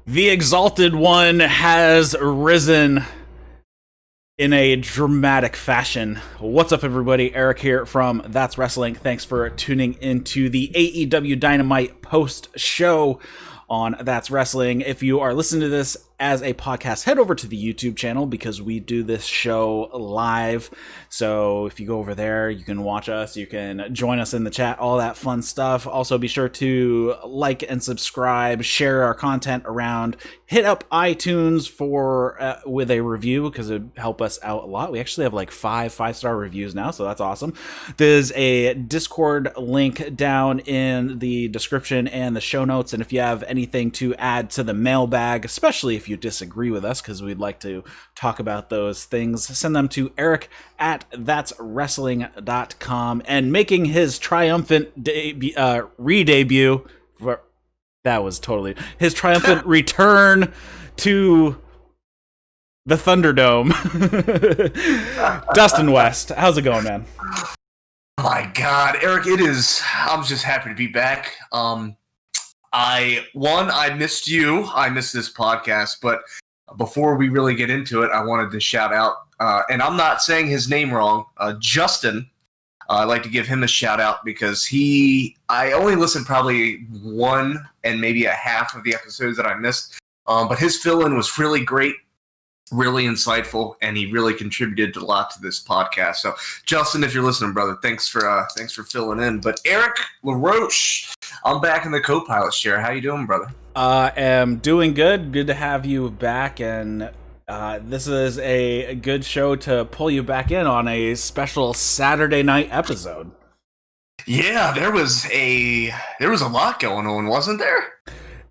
The Exalted One has risen in a dramatic fashion. What's up, everybody? Eric here from That's Wrestling. Thanks for tuning into the AEW Dynamite post-show on That's Wrestling. If you are listening to this as a podcast, head over to the YouTube channel because we do this show live. So if you go over there, you can watch us, you can join us in the chat, all that fun stuff. Also, be sure to like and subscribe, share our content around, hit up iTunes for with a review because it would help us out a lot. We actually have like five-star reviews now, so that's awesome. There's a Discord link down in the description and the show notes, and if you have anything to add to the mailbag, especially if you disagree with us, because we'd like to talk about those things, send them to Eric at thatswrestling.com. And making his triumphant re-debut, that was totally his triumphant return to the Thunderdome, Dustin West. How's it going, man? Oh my God, Eric, I'm just happy to be back. I missed you. I missed this podcast, but before we really get into it, I wanted to shout out, and I'm not saying his name wrong, Justin. I'd like to give him a shout out because I only listened probably one and maybe a half of the episodes that I missed, but his fill-in was really great, really insightful, and he really contributed a lot to this podcast. So, Justin, if you're listening, brother, thanks for filling in. But Eric LaRoche, I'm back in the co-pilot chair. How you doing, brother? I am doing good. Good to have you back, and this is a good show to pull you back in on a special Saturday night episode. Yeah, there was a lot going on, wasn't there?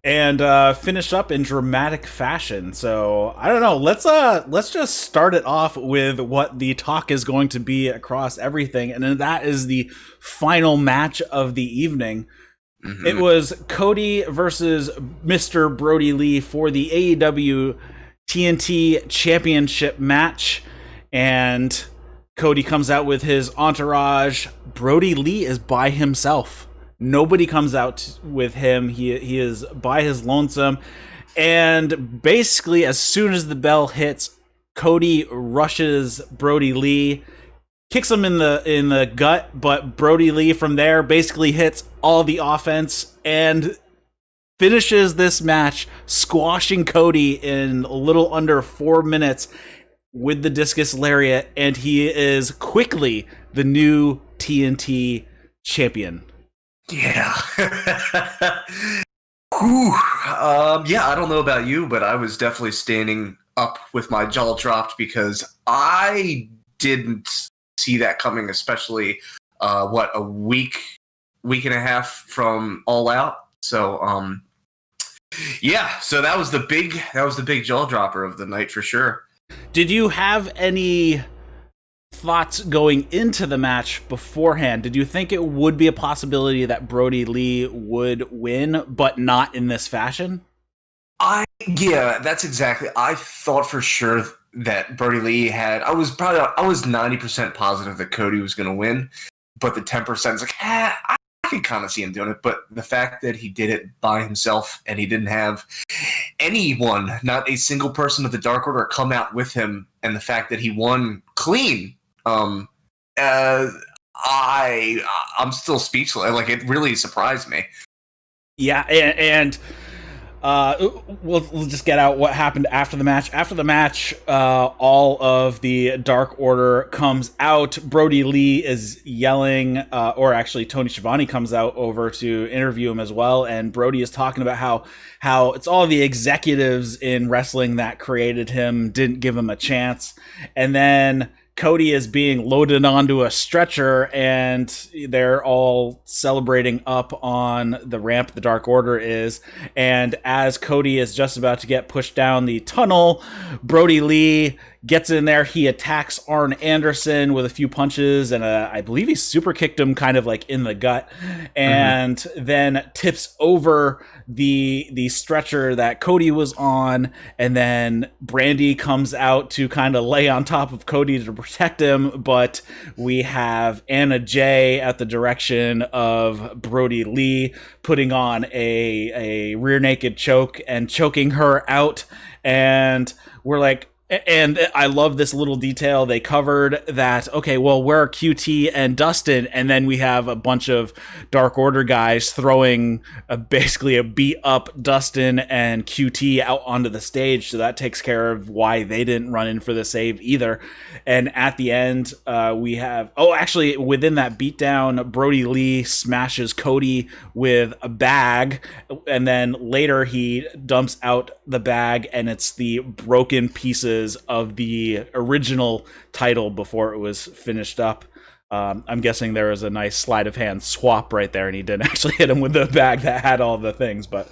And finish up in dramatic fashion. So I don't know. Let's just start it off with what the talk is going to be across everything, and then that is the final match of the evening. Mm-hmm. It was Cody versus Mr. Brodie Lee for the AEW TNT Championship match, and Cody comes out with his entourage. Brodie Lee is by himself. Nobody comes out with him. He is by his lonesome. And basically, as soon as the bell hits, Cody rushes Brodie Lee, kicks him in the gut, but Brodie Lee from there basically hits all the offense and finishes this match, squashing Cody in a little under 4 minutes with the discus lariat, and he is quickly the new TNT champion. Yeah. I don't know about you, but I was definitely standing up with my jaw dropped because I didn't see that coming, especially a week and a half from All Out. So so that was the big jaw dropper of the night for sure. Did you have any thoughts going into the match beforehand? Did you think it would be a possibility that Brodie Lee would win, but not in this fashion? That's exactly. I thought for sure that Brodie Lee I was 90% positive that Cody was going to win, but the 10% is like, I can kind of see him doing it. But the fact that he did it by himself and he didn't have anyone, not a single person of the Dark Order, come out with him, and the fact that he won clean, I'm still speechless. Like, it really surprised me. Yeah, and we'll just get out what happened after the match. After the match, all of the Dark Order comes out. Brodie Lee is yelling, or actually Tony Schiavone comes out over to interview him as well, and Brodie is talking about how it's all the executives in wrestling that created him, didn't give him a chance. And then Cody is being loaded onto a stretcher, and they're all celebrating up on the ramp the Dark Order is. And as Cody is just about to get pushed down the tunnel, Brodie Lee gets in there. He attacks Arn Anderson with a few punches, and I believe he super kicked him kind of like in the gut, and then tips over the stretcher that Cody was on, and then Brandi comes out to kind of lay on top of Cody to protect him, but we have Anna Jay at the direction of Brodie Lee putting on a rear naked choke and choking her out, and we're like, and I love this little detail. They covered that, okay, well, where are QT and Dustin? And then we have a bunch of Dark Order guys throwing basically a beat up Dustin and QT out onto the stage. So that takes care of why they didn't run in for the save either. And at the end, we have, actually, within that beatdown, Brodie Lee smashes Cody with a bag. And then later he dumps out the bag, and it's the broken pieces of the original title before it was finished up. I'm guessing there was a nice sleight of hand swap right there, and he didn't actually hit him with the bag that had all the things. But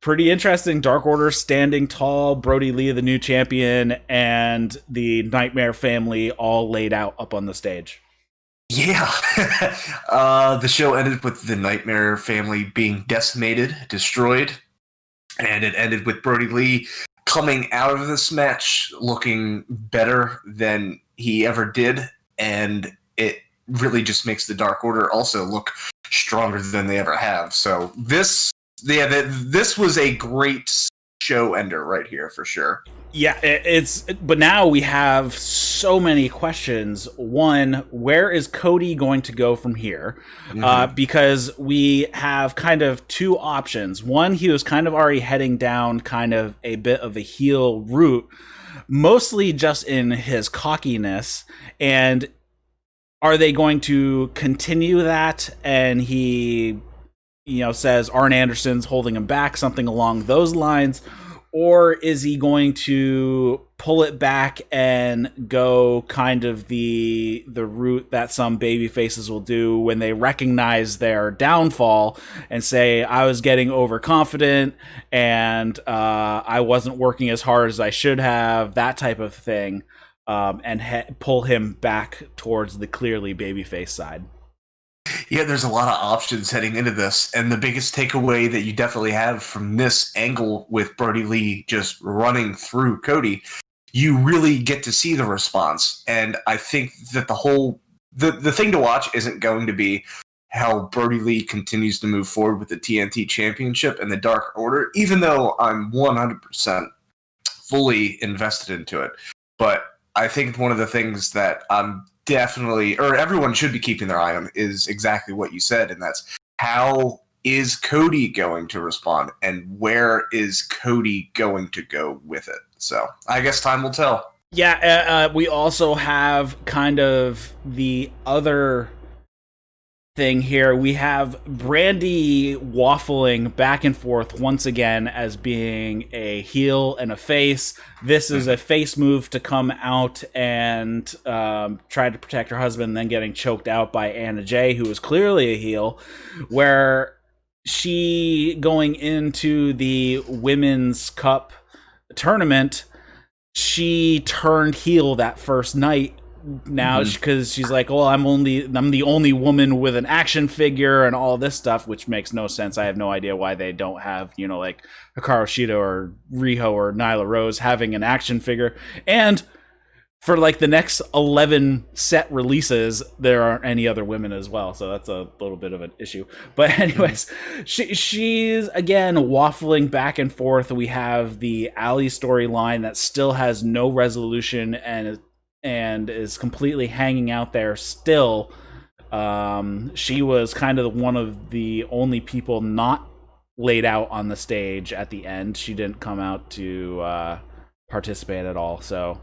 pretty interesting. Dark Order standing tall, Brodie Lee, the new champion, and the Nightmare family all laid out up on the stage. Yeah. The show ended with the Nightmare family being decimated, destroyed, and it ended with Brodie Lee coming out of this match looking better than he ever did, and it really just makes the Dark Order also look stronger than they ever have. So this was a great show ender right here for sure. Yeah, but now we have so many questions. One, where is Cody going to go from here? Because we have kind of two options. One, he was kind of already heading down kind of a bit of a heel route, mostly just in his cockiness. And are they going to continue that? And he, says Arn Anderson's holding him back, something along those lines. Or is he going to pull it back and go kind of the route that some baby faces will do when they recognize their downfall and say, I was getting overconfident and I wasn't working as hard as I should have, that type of thing, and pull him back towards the clearly babyface side? Yeah, there's a lot of options heading into this, and the biggest takeaway that you definitely have from this angle with Brodie Lee just running through Cody, you really get to see the response. And I think that the thing to watch isn't going to be how Brodie Lee continues to move forward with the TNT Championship and the Dark Order, even though I'm 100% fully invested into it. But I think one of the things that I'm definitely, or everyone should be keeping their eye on, is exactly what you said, and that's how is Cody going to respond, and where is Cody going to go with it? So I guess time will tell. Yeah, we also have kind of the other thing here. We have Brandi waffling back and forth once again as being a heel and a face. This is a face move to come out and try to protect her husband, then getting choked out by Anna Jay, who is clearly a heel, where she, going into the Women's Cup tournament, she turned heel that first night. Now, because she's like, well, I'm the only woman with an action figure and all this stuff, which makes no sense. I have no idea why they don't have, like Hikaru Shida or Riho or Nyla Rose having an action figure. And for like the next 11 set releases, there aren't any other women as well. So that's a little bit of an issue. But anyways, she's again waffling back and forth. We have the Allie storyline that still has no resolution and is completely hanging out there still. She was kind of one of the only people not laid out on the stage at the end. She didn't come out to participate at all, so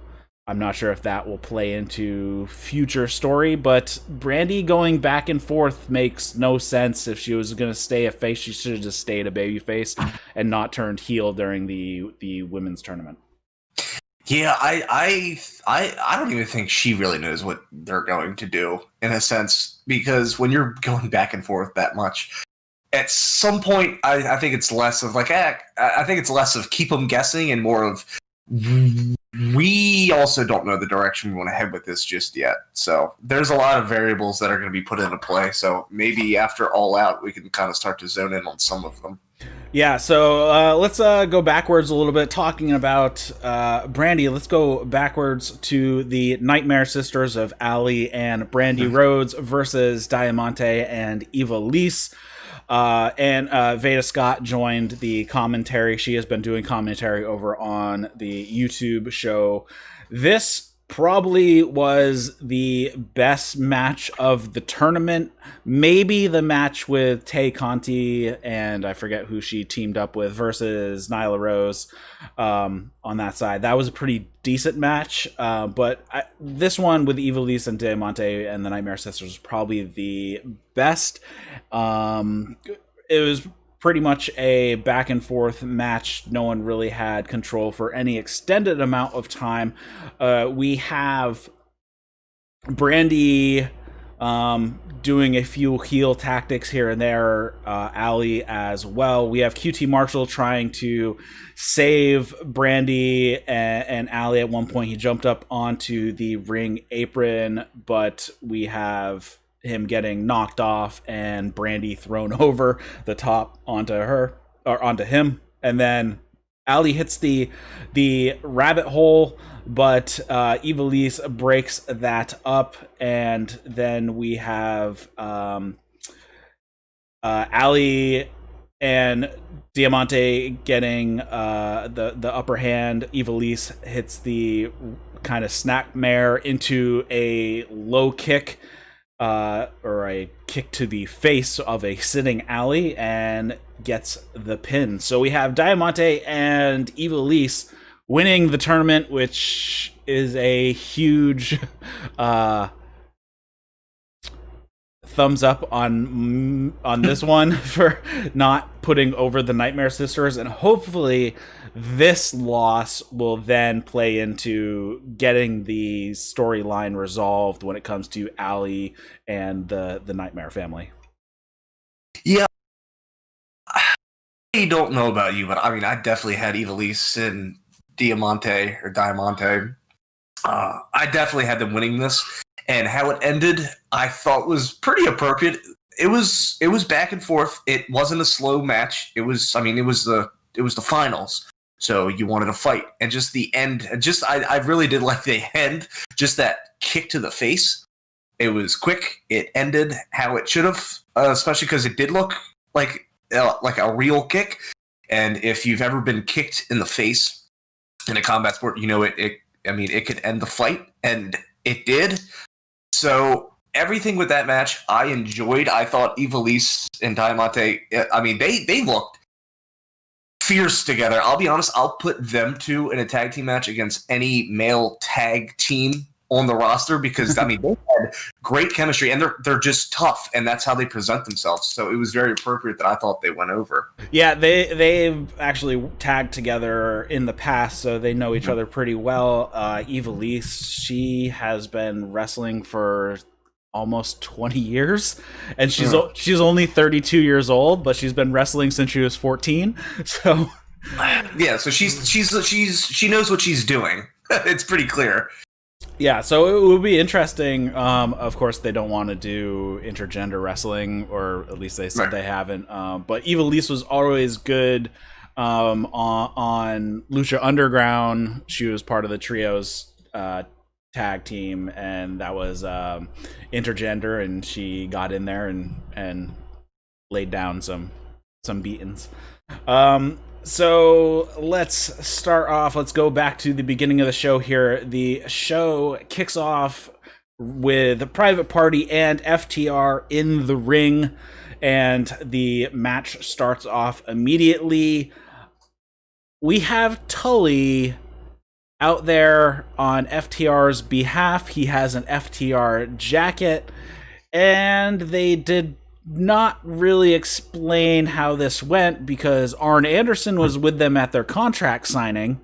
I'm not sure if that will play into future story, but Brandi going back and forth makes no sense. If she was going to stay a face, she should have just stayed a babyface and not turned heel during the women's tournament. Yeah, I don't even think she really knows what they're going to do, in a sense, because when you're going back and forth that much, at some point, I think it's less of like, I think it's less of keep them guessing and more of we we also don't know the direction we want to head with this just yet. So there's a lot of variables that are going to be put into play. So maybe after All Out, we can kind of start to zone in on some of them. Yeah, so let's go backwards a little bit, talking about Brandi. Let's go backwards to the Nightmare Sisters of Allie and Brandi Rhodes versus Diamante and Ivelisse. And Veda Scott joined the commentary. She has been doing commentary over on the YouTube show. This probably was the best match of the tournament. Maybe the match with Tay Conti and I forget who she teamed up with versus Nyla Rose on that side. That was a pretty decent match. But this one with Ivelisse and Diamante and the Nightmare Sisters was probably the best. It was pretty much a back and forth match. No one really had control for any extended amount of time. We have Brandi doing a few heel tactics here and there, Allie as well. We have QT Marshall trying to save Brandi and Allie. At one point, he jumped up onto the ring apron, but we have him getting knocked off and Brandi thrown over the top onto her or onto him, and then Allie hits the rabbit hole, but Ivelisse breaks that up, and then we have Allie and Diamante getting the upper hand. Ivelisse hits the kind of snapmare into a low kick. Or a kick to the face of a sitting Allie and gets the pin. So we have Diamante and Ivelisse winning the tournament, which is a huge thumbs up on this one for not putting over the Nightmare Sisters, and hopefully this loss will then play into getting the storyline resolved when it comes to Allie and the Nightmare family. Yeah, I don't know about you, but I mean, I definitely had Ivelisse and Diamante. I definitely had them winning this, and how it ended, I thought was pretty appropriate. It was back and forth. It wasn't a slow match. It was the finals. So you wanted a fight, and just the end. I really did like the end. Just that kick to the face. It was quick. It ended how it should have, especially because it did look like a real kick. And if you've ever been kicked in the face in a combat sport, you know it could end the fight, and it did. So everything with that match, I enjoyed. I thought Ivelisse and Diamante. I mean, they looked fierce together. I'll be honest, I'll put them two in a tag team match against any male tag team on the roster because, I mean, they had great chemistry, and they're just tough, and that's how they present themselves. So it was very appropriate that I thought they went over. Yeah, they've actually tagged together in the past, so they know each other pretty well. Ivelisse, she has been wrestling for almost 20 years, and she's only 32 years old, but she's been wrestling since she was 14. So yeah, so she knows what she's doing. It's pretty clear. Yeah, so it would be interesting. Of course, they don't want to do intergender wrestling, or at least they said they haven't. But Ivelisse was always good on Lucha Underground. She was part of the Trios tag team, and that was intergender, and she got in there and laid down some beatings. So let's start off. Let's go back to the beginning of the show here. The show kicks off with Private Party and FTR in the ring, and the match starts off immediately. We have Tully out there on FTR's behalf. He has an FTR jacket, and they did not really explain how this went because Arn Anderson was with them at their contract signing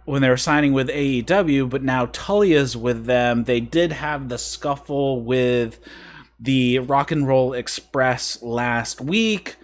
when they were signing with AEW, but now Tully is with them. They did have the scuffle with the Rock and Roll Express last week,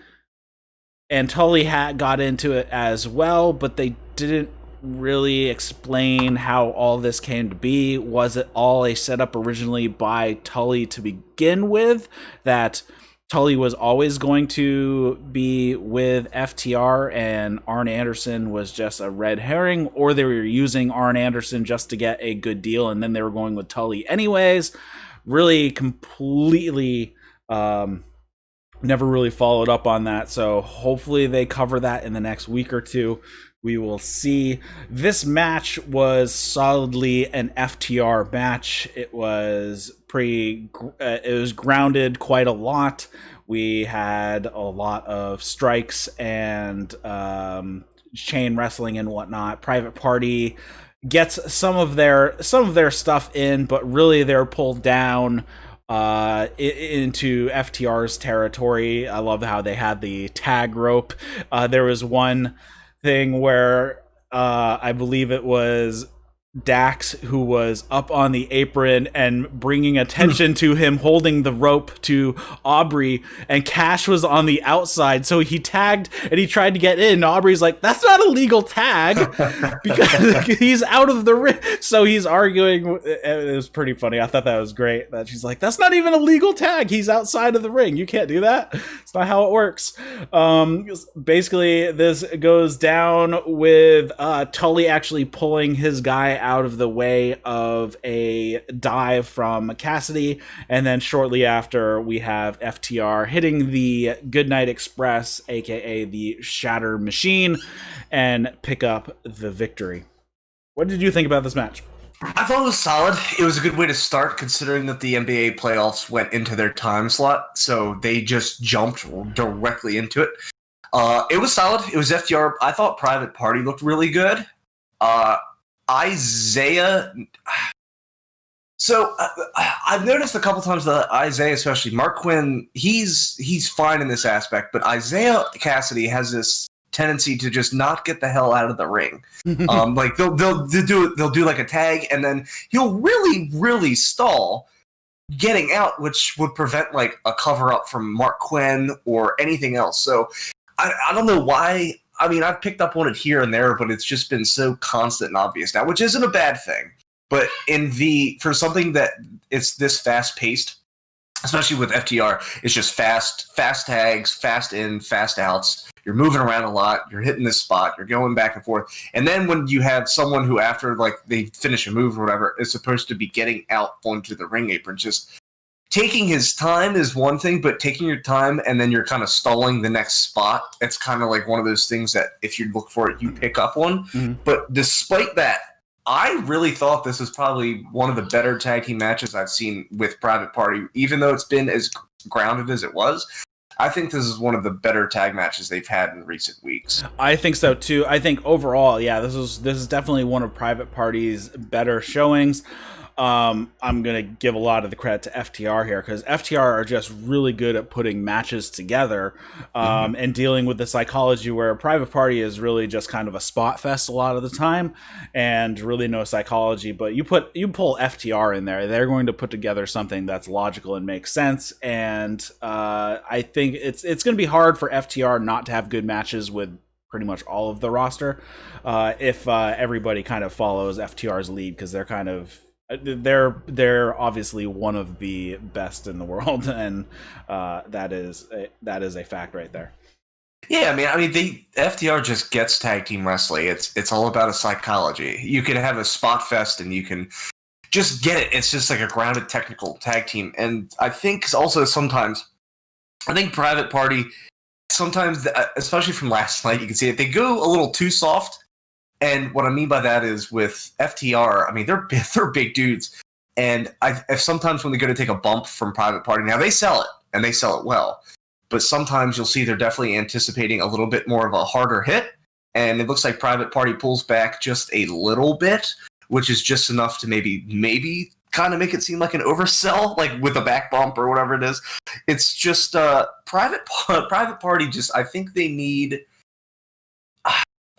and Tully got into it as well, but they didn't really explain how all this came to be. Was it all a setup originally by Tully to begin with, that Tully was always going to be with FTR and Arn Anderson was just a red herring, or they were using Arn Anderson just to get a good deal and then they were going with Tully anyways? Really completely never really followed up on that, so hopefully they cover that in the next week or two. We will see. This match was solidly an FTR match. It was it was grounded quite a lot. We had a lot of strikes and chain wrestling and whatnot. Private Party gets some of their stuff in, but really they're pulled down into FTR's territory. I love how they had the tag rope. There was one thing where I believe it was Dax who was up on the apron and bringing attention to him holding the rope to Aubrey, and Cash was on the outside, so he tagged and he tried to get in. Aubrey's like, that's not a legal tag because he's out of the ring. So he's arguing. It was pretty funny. I thought that was great that she's like, that's not even a legal tag, he's outside of the ring, you can't do that, it's not how it works. Basically this goes down with Tully actually pulling his guy out of the way of a dive from Cassidy, and then shortly after we have FTR hitting the Goodnight Express, aka the Shatter Machine, and pick up the victory. What did you think about this match? I thought it was solid. It was a good way to start, considering that the NBA playoffs went into their time slot, so they just jumped directly into it. It was solid. It was FTR. I thought Private Party looked really good. Isaiah. So I've noticed a couple times that Isaiah, especially Mark Quinn, he's fine in this aspect, but Isaiah Cassidy has this tendency to just not get the hell out of the ring. Like they'll do like a tag, and then he'll really stall getting out, which would prevent like a cover up from Mark Quinn or anything else. So I don't know why. I mean, I've picked up on it here and there, but it's just been so constant and obvious now, which isn't a bad thing. But for something that it's this fast paced, especially with FTR, it's just fast tags, fast in, fast outs. You're moving around a lot. You're hitting this spot. You're going back and forth. And then when you have someone who, after like they finish a move or whatever, is supposed to be getting out onto the ring apron, just taking his time is one thing, but taking your time and then you're kind of stalling the next spot, it's kind of like one of those things that if you look for it, you pick up on. Mm-hmm. But despite that, I really thought this was probably one of the better tag team matches I've seen with Private Party, even though it's been as grounded as it was. I think this is one of the better tag matches they've had in recent weeks. I think so too. I think overall, yeah, this is definitely one of Private Party's better showings. I'm going to give a lot of the credit to FTR here, because FTR are just really good at putting matches together and dealing with the psychology, where Private Party is really just kind of a spot fest a lot of the time and really no psychology. But you pull FTR in there, they're going to put together something that's logical and makes sense. And I think it's going to be hard for FTR not to have good matches with pretty much all of the roster if everybody kind of follows FTR's lead, because they're obviously one of the best in the world, and that is a fact right there. Yeah, I mean, FTR just gets tag team wrestling. It's all about a psychology. You can have a spot fest, and you can just get it. It's just like a grounded technical tag team, and I think also sometimes, Private Party sometimes, especially from last night, you can see it. They go a little too soft. And what I mean by that is with FTR, I mean, they're big dudes. And if sometimes when they go to take a bump from Private Party, now they sell it, and they sell it well. But sometimes you'll see they're definitely anticipating a little bit more of a harder hit. And it looks like Private Party pulls back just a little bit, which is just enough to maybe kind of make it seem like an oversell, like with a back bump or whatever it is. It's just Private Party just, I think they need...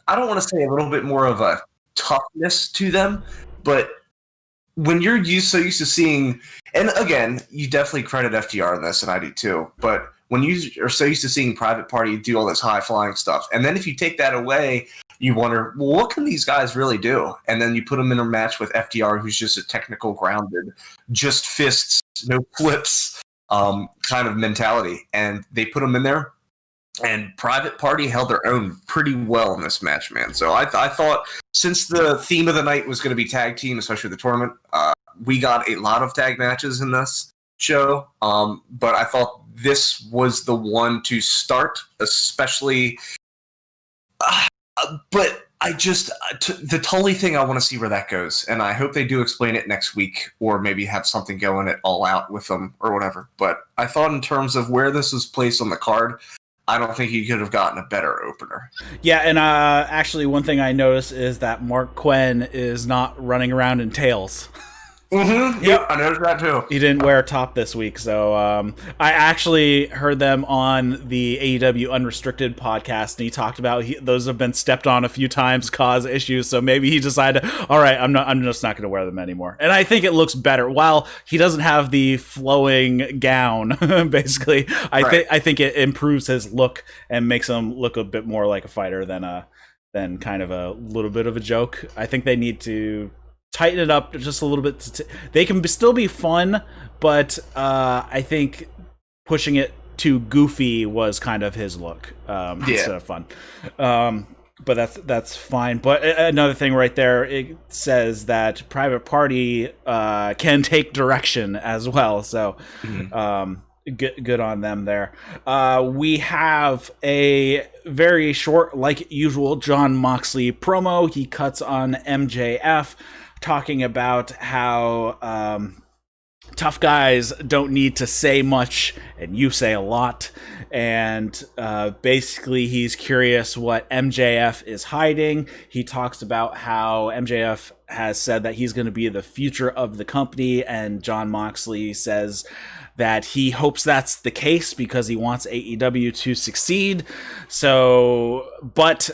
I don't want to say a little bit more of a toughness to them, but when you're so used to seeing, and again, you definitely credit FTR in this, and I do too, but when you are so used to seeing Private Party do all this high-flying stuff, and then if you take that away, you wonder, well, what can these guys really do? And then you put them in a match with FTR, who's just a technical grounded, just fists, no flips kind of mentality. And they put them in there. And Private Party held their own pretty well in this match, man. So I thought, since the theme of the night was going to be tag team, especially the tournament, we got a lot of tag matches in this show. But I thought this was the one to start, especially. But the Tully thing, I want to see where that goes. And I hope they do explain it next week, or maybe have something going at All Out with them or whatever. But I thought, in terms of where this was placed on the card, I don't think you could have gotten a better opener. Yeah, and actually, one thing I noticed is that Mark Quinn is not running around in tails. Mm-hmm. Yep, I noticed that too. He didn't wear a top this week, so I actually heard them on the AEW Unrestricted podcast, and he talked about those have been stepped on a few times, cause issues. So maybe he decided, all right, I'm just not going to wear them anymore. And I think it looks better. While he doesn't have the flowing gown, basically, I think it improves his look and makes him look a bit more like a fighter than kind of a little bit of a joke. I think they need to tighten it up just a little bit. They can still be fun, but I think pushing it too goofy was kind of his look instead of fun. But that's fine. But another thing right there, it says that Private Party can take direction as well. So good on them there. We have a very short, like usual, Jon Moxley promo. He cuts on MJF, talking about how tough guys don't need to say much and you say a lot. And basically he's curious what MJF is hiding. He talks about how MJF has said that he's going to be the future of the company, and Jon Moxley says that he hopes that's the case because he wants AEW to succeed. So, but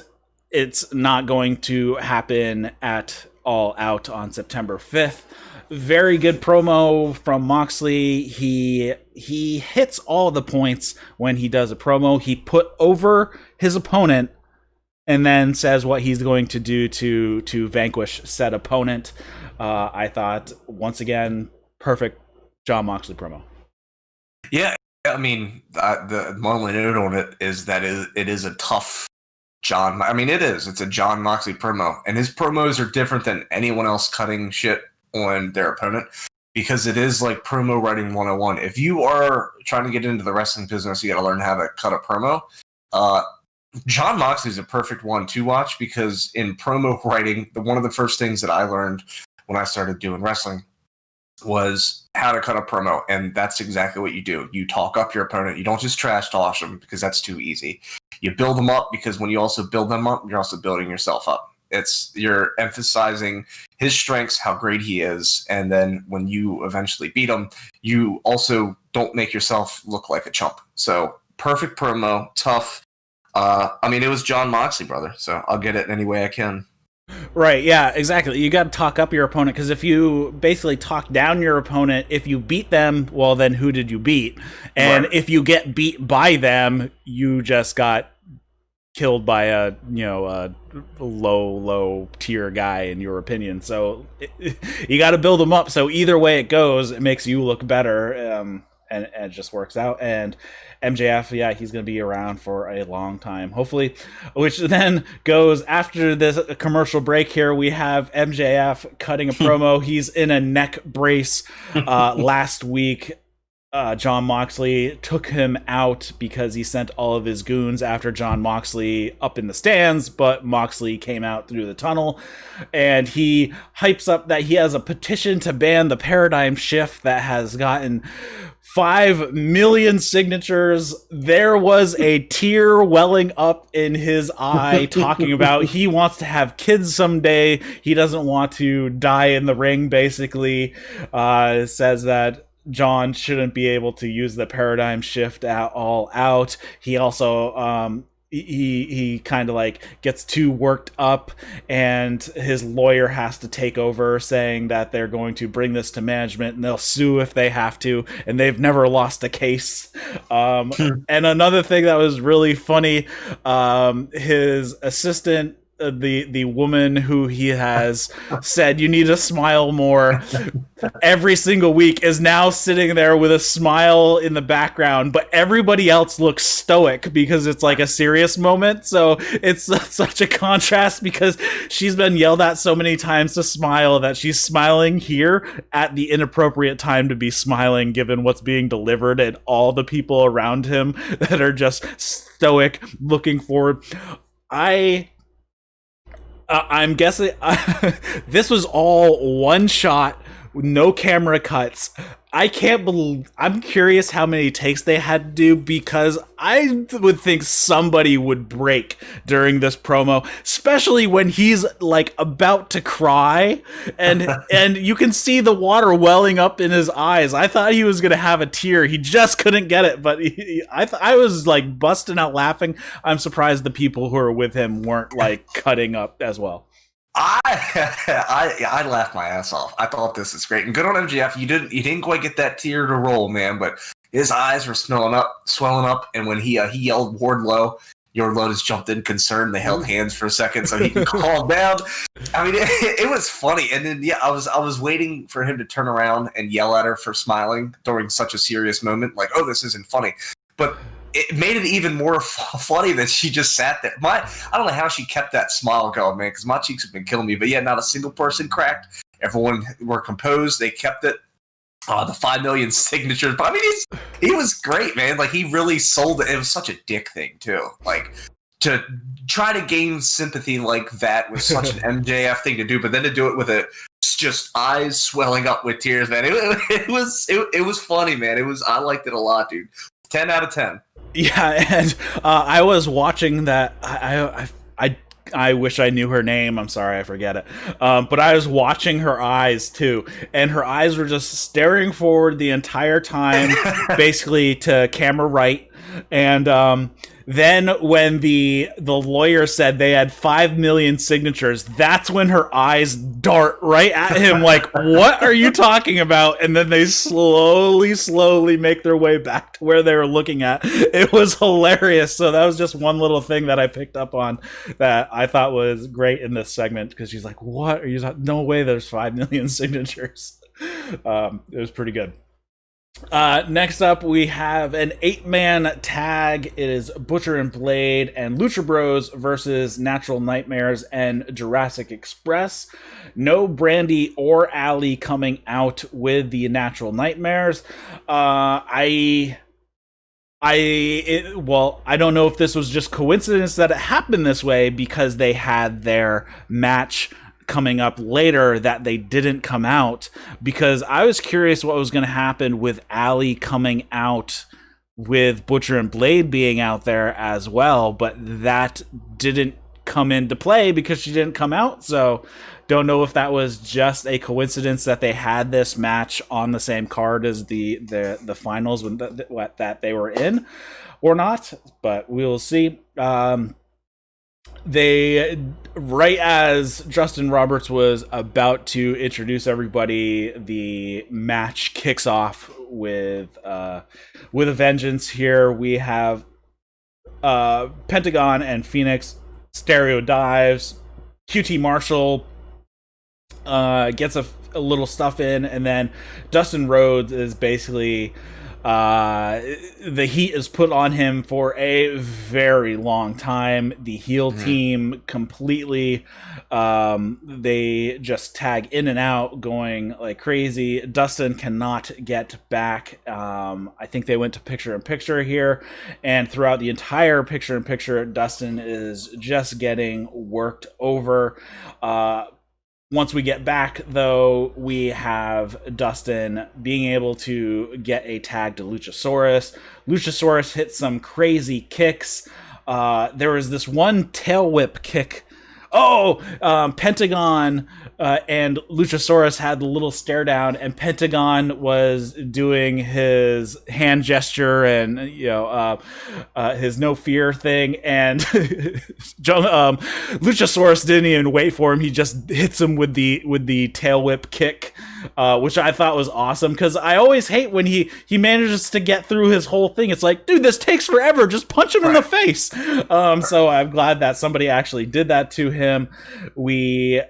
it's not going to happen at All Out on September 5th. Very good promo from Moxley. He hits all the points when he does a promo. He put over his opponent and then says what he's going to do to vanquish said opponent. I thought, once again, perfect Jon Moxley promo. Yeah, I mean, the only note on it is that it is a tough John. I mean, it is. It's a Jon Moxley promo, and his promos are different than anyone else cutting shit on their opponent, because it is like promo writing 101. If you are trying to get into the wrestling business, you got to learn how to cut a promo. Jon Moxley is a perfect one to watch, because in promo writing, one of the first things that I learned when I started doing wrestling was how to cut a promo, and that's exactly what you do. You talk up your opponent. You don't just trash talk them, because that's too easy. You build them up, because when you also build them up, you're also building yourself up. You're emphasizing his strengths, how great he is, and then when you eventually beat him, you also don't make yourself look like a chump. So perfect promo, tough. I mean, it was Jon Moxley, brother, so I'll get it any way I can. Right, yeah, exactly. You got to talk up your opponent, because if you basically talk down your opponent, if you beat them, well, then who did you beat? And right. If you get beat by them, you just got killed by a low tier guy, in your opinion. So you got to build them up. So either way it goes, it makes you look better, and it just works out. And MJF, yeah, he's going to be around for a long time, hopefully, which then goes after this commercial break. Here we have MJF cutting a promo. He's in a neck brace. Last week, Jon Moxley took him out because he sent all of his goons after Jon Moxley up in the stands, but Moxley came out through the tunnel, and he hypes up that he has a petition to ban the paradigm shift that has gotten 5 million signatures. There was a tear welling up in his eye, talking about he wants to have kids someday. He doesn't want to die in the ring, basically. Says that John shouldn't be able to use the paradigm shift at All Out. He also he kind of like gets too worked up, and his lawyer has to take over, saying that they're going to bring this to management and they'll sue if they have to, and they've never lost a case. And another thing that was really funny, his assistant the woman who he has said you need to smile more every single week is now sitting there with a smile in the background, but everybody else looks stoic because it's like a serious moment. So it's such a contrast because she's been yelled at so many times to smile that she's smiling here at the inappropriate time to be smiling given what's being delivered and all the people around him that are just stoic looking forward. I'm guessing this was all one shot, no camera cuts. I can't believe. I'm curious how many takes they had to do because I would think somebody would break during this promo, especially when he's like about to cry and you can see the water welling up in his eyes. I thought he was gonna have a tear. He just couldn't get it, but I was like busting out laughing. I'm surprised the people who are with him weren't like cutting up as well. I laughed my ass off. I thought this is great, and good on MJF. You didn't quite get that tear to roll, man, but his eyes were swelling up, and when he yelled Wardlow, Wardlow just jumped in concerned. They held hands for a second so he could calm down. I mean, it was funny, and then I was waiting for him to turn around and yell at her for smiling during such a serious moment, like, oh, this isn't funny, but it made it even more funny that she just sat there. I don't know how she kept that smile going, man, because my cheeks have been killing me. But yeah, not a single person cracked. Everyone were composed. They kept it. The 5 million signatures. But I mean, he was great, man. Like, he really sold it. It was such a dick thing, too. Like, to try to gain sympathy like that was such an MJF thing to do, but then to do it with just eyes swelling up with tears, man. It was funny, man. I liked it a lot, dude. 10 out of 10. Yeah, and I was watching that. I wish I knew her name. I'm sorry, I forget it. But I was watching her eyes too, and her eyes were just staring forward the entire time, basically to camera right. And then when the lawyer said they had 5 million signatures, that's when her eyes dart right at him like, what are you talking about? And then they slowly make their way back to where they were looking at. It was hilarious. So that was just one little thing that I picked up on that I thought was great in this segment, because she's like, what are you talking? No way there's 5 million signatures. It was pretty good. Next up, we have an 8-man tag. It is Butcher and Blade and Lucha Bros versus Natural Nightmares and Jurassic Express. No Brandi or Allie coming out with the Natural Nightmares. I don't know if this was just coincidence that it happened this way, because they had their match coming up later that they didn't come out, because I was curious what was going to happen with Allie coming out with Butcher and Blade being out there as well, but that didn't come into play because she didn't come out. So don't know if that was just a coincidence that they had this match on the same card as the finals when that they were in or not, but we'll see. They, right as Justin Roberts was about to introduce everybody, the match kicks off with a vengeance. Here we have Pentagon and Phoenix stereo dives. QT Marshall gets a little stuff in, and then Dustin Rhodes is basically the heat is put on him for a very long time. The heel team completely, they just tag in and out, going like crazy. Dustin cannot get back. I think they went to picture-in-picture here, and throughout the entire picture-in-picture, Dustin is just getting worked over. Once we get back, though, we have Dustin being able to get a tag to Luchasaurus. Luchasaurus hits some crazy kicks. There was this one tail whip kick. Pentagon and Luchasaurus had the little stare down, and Pentagon was doing his hand gesture and his no fear thing, and Luchasaurus didn't even wait for him. He just hits him with the tail whip kick. which I thought was awesome, because I always hate when he manages to get through his whole thing. It's like, dude, this takes forever. Just punch him in the face. So I'm glad that somebody actually did that to him. We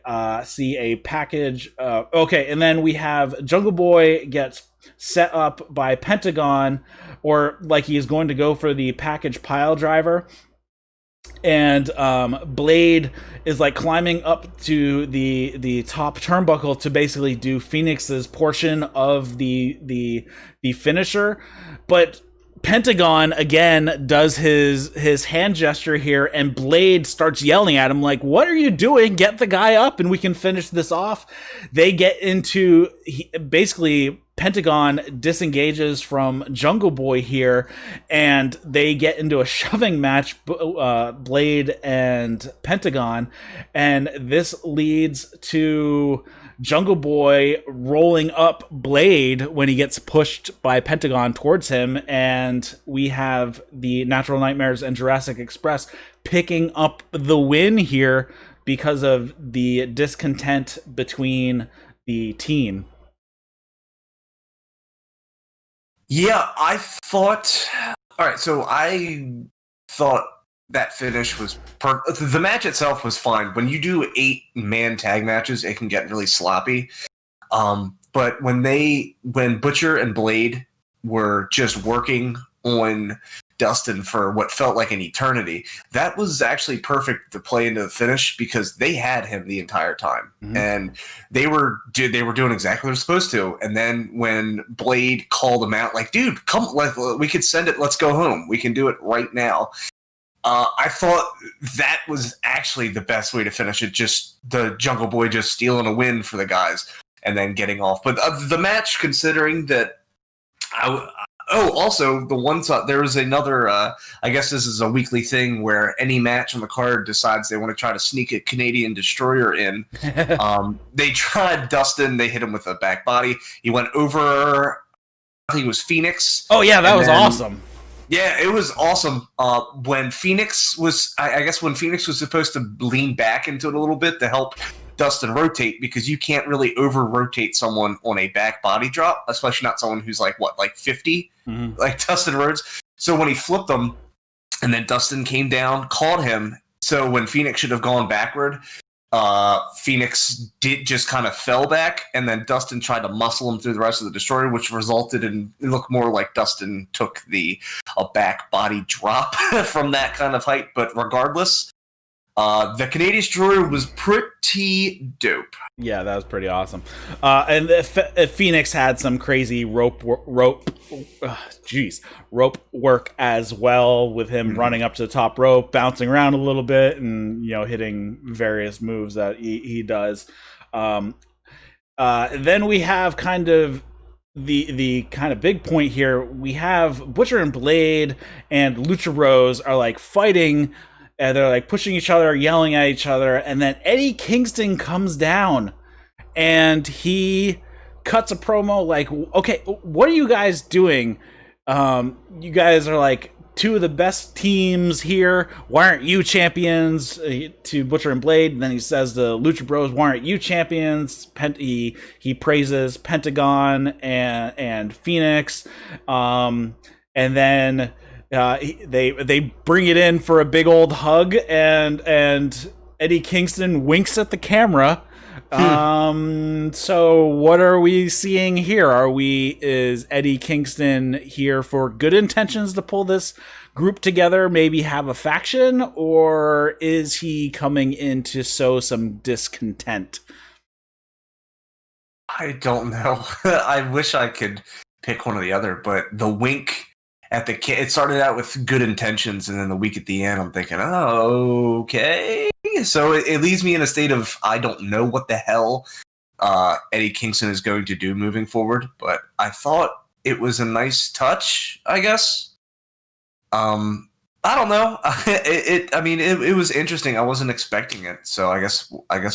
see a package. Okay, and then we have Jungle Boy gets set up by Pentagon, or like he's going to go for the package pile driver. And Blade is like climbing up to the top turnbuckle to basically do Phoenix's portion of the finisher, but Pentagon again does his hand gesture here, and Blade starts yelling at him like, "What are you doing? Get the guy up and we can finish this off." They get into basically Pentagon disengages from Jungle Boy here, and they get into a shoving match, Blade and Pentagon, and this leads to Jungle Boy rolling up Blade when he gets pushed by Pentagon towards him, and we have the Natural Nightmares and Jurassic Express picking up the win here because of the discontent between the team. Yeah, I thought... Alright, so I thought that finish was... The match itself was fine. When you do 8-man tag matches, it can get really sloppy. But when Butcher and Blade were just working on Dustin for what felt like an eternity, that was actually perfect to play into the finish, because they had him the entire time. Mm-hmm. And they were doing exactly what they're supposed to. And then when Blade called him out, like, dude, come, we could send it, let's go home, we can do it right now. I thought that was actually the best way to finish it, just the Jungle Boy just stealing a win for the guys and then getting off. But the match, considering that also, the one there was another, I guess this is a weekly thing where any match on the card decides they want to try to sneak a Canadian Destroyer in. They tried Dustin, they hit him with a back body. He went over, I think it was Phoenix. Oh, yeah, that was awesome. Yeah, it was awesome. When Phoenix was, I guess when Phoenix was supposed to lean back into it a little bit to help Dustin rotate, because you can't really over-rotate someone on a back body drop, especially not someone who's like 50, like Dustin Rhodes. So when he flipped him, and then Dustin came down, caught him, so when Phoenix should have gone backward, Phoenix did just kind of fell back, and then Dustin tried to muscle him through the rest of the Destroyer, which resulted in, it looked more like Dustin took a back body drop from that kind of height. But regardless, the Canadian Destroyer was pretty dope. Yeah, that was pretty awesome. And Phoenix had some crazy rope work as well, with him running up to the top rope, bouncing around a little bit, and hitting various moves that he does. Then we have kind of the kind of big point here. We have Butcher and Blade and Lucha Rose are like fighting. And they're like pushing each other, yelling at each other, and then Eddie Kingston comes down and he cuts a promo like, "Okay, what are you guys doing? You guys are like two of the best teams here. Why aren't you champions?" To Butcher and Blade. And then he says to Lucha Bros, "Why aren't you champions?" He praises Pentagon and Phoenix, and then they bring it in for a big old hug, and Eddie Kingston winks at the camera. So what are we seeing here? Is Eddie Kingston here for good intentions to pull this group together, maybe have a faction, or is he coming in to sow some discontent? I don't know. I wish I could pick one or the other, but the wink at it started out with good intentions, and then the week at the end, I'm thinking, oh, okay. So it leaves me in a state of, I don't know what the hell Eddie Kingston is going to do moving forward, but I thought it was a nice touch, I guess. I don't know. It was interesting. I wasn't expecting it, so I guess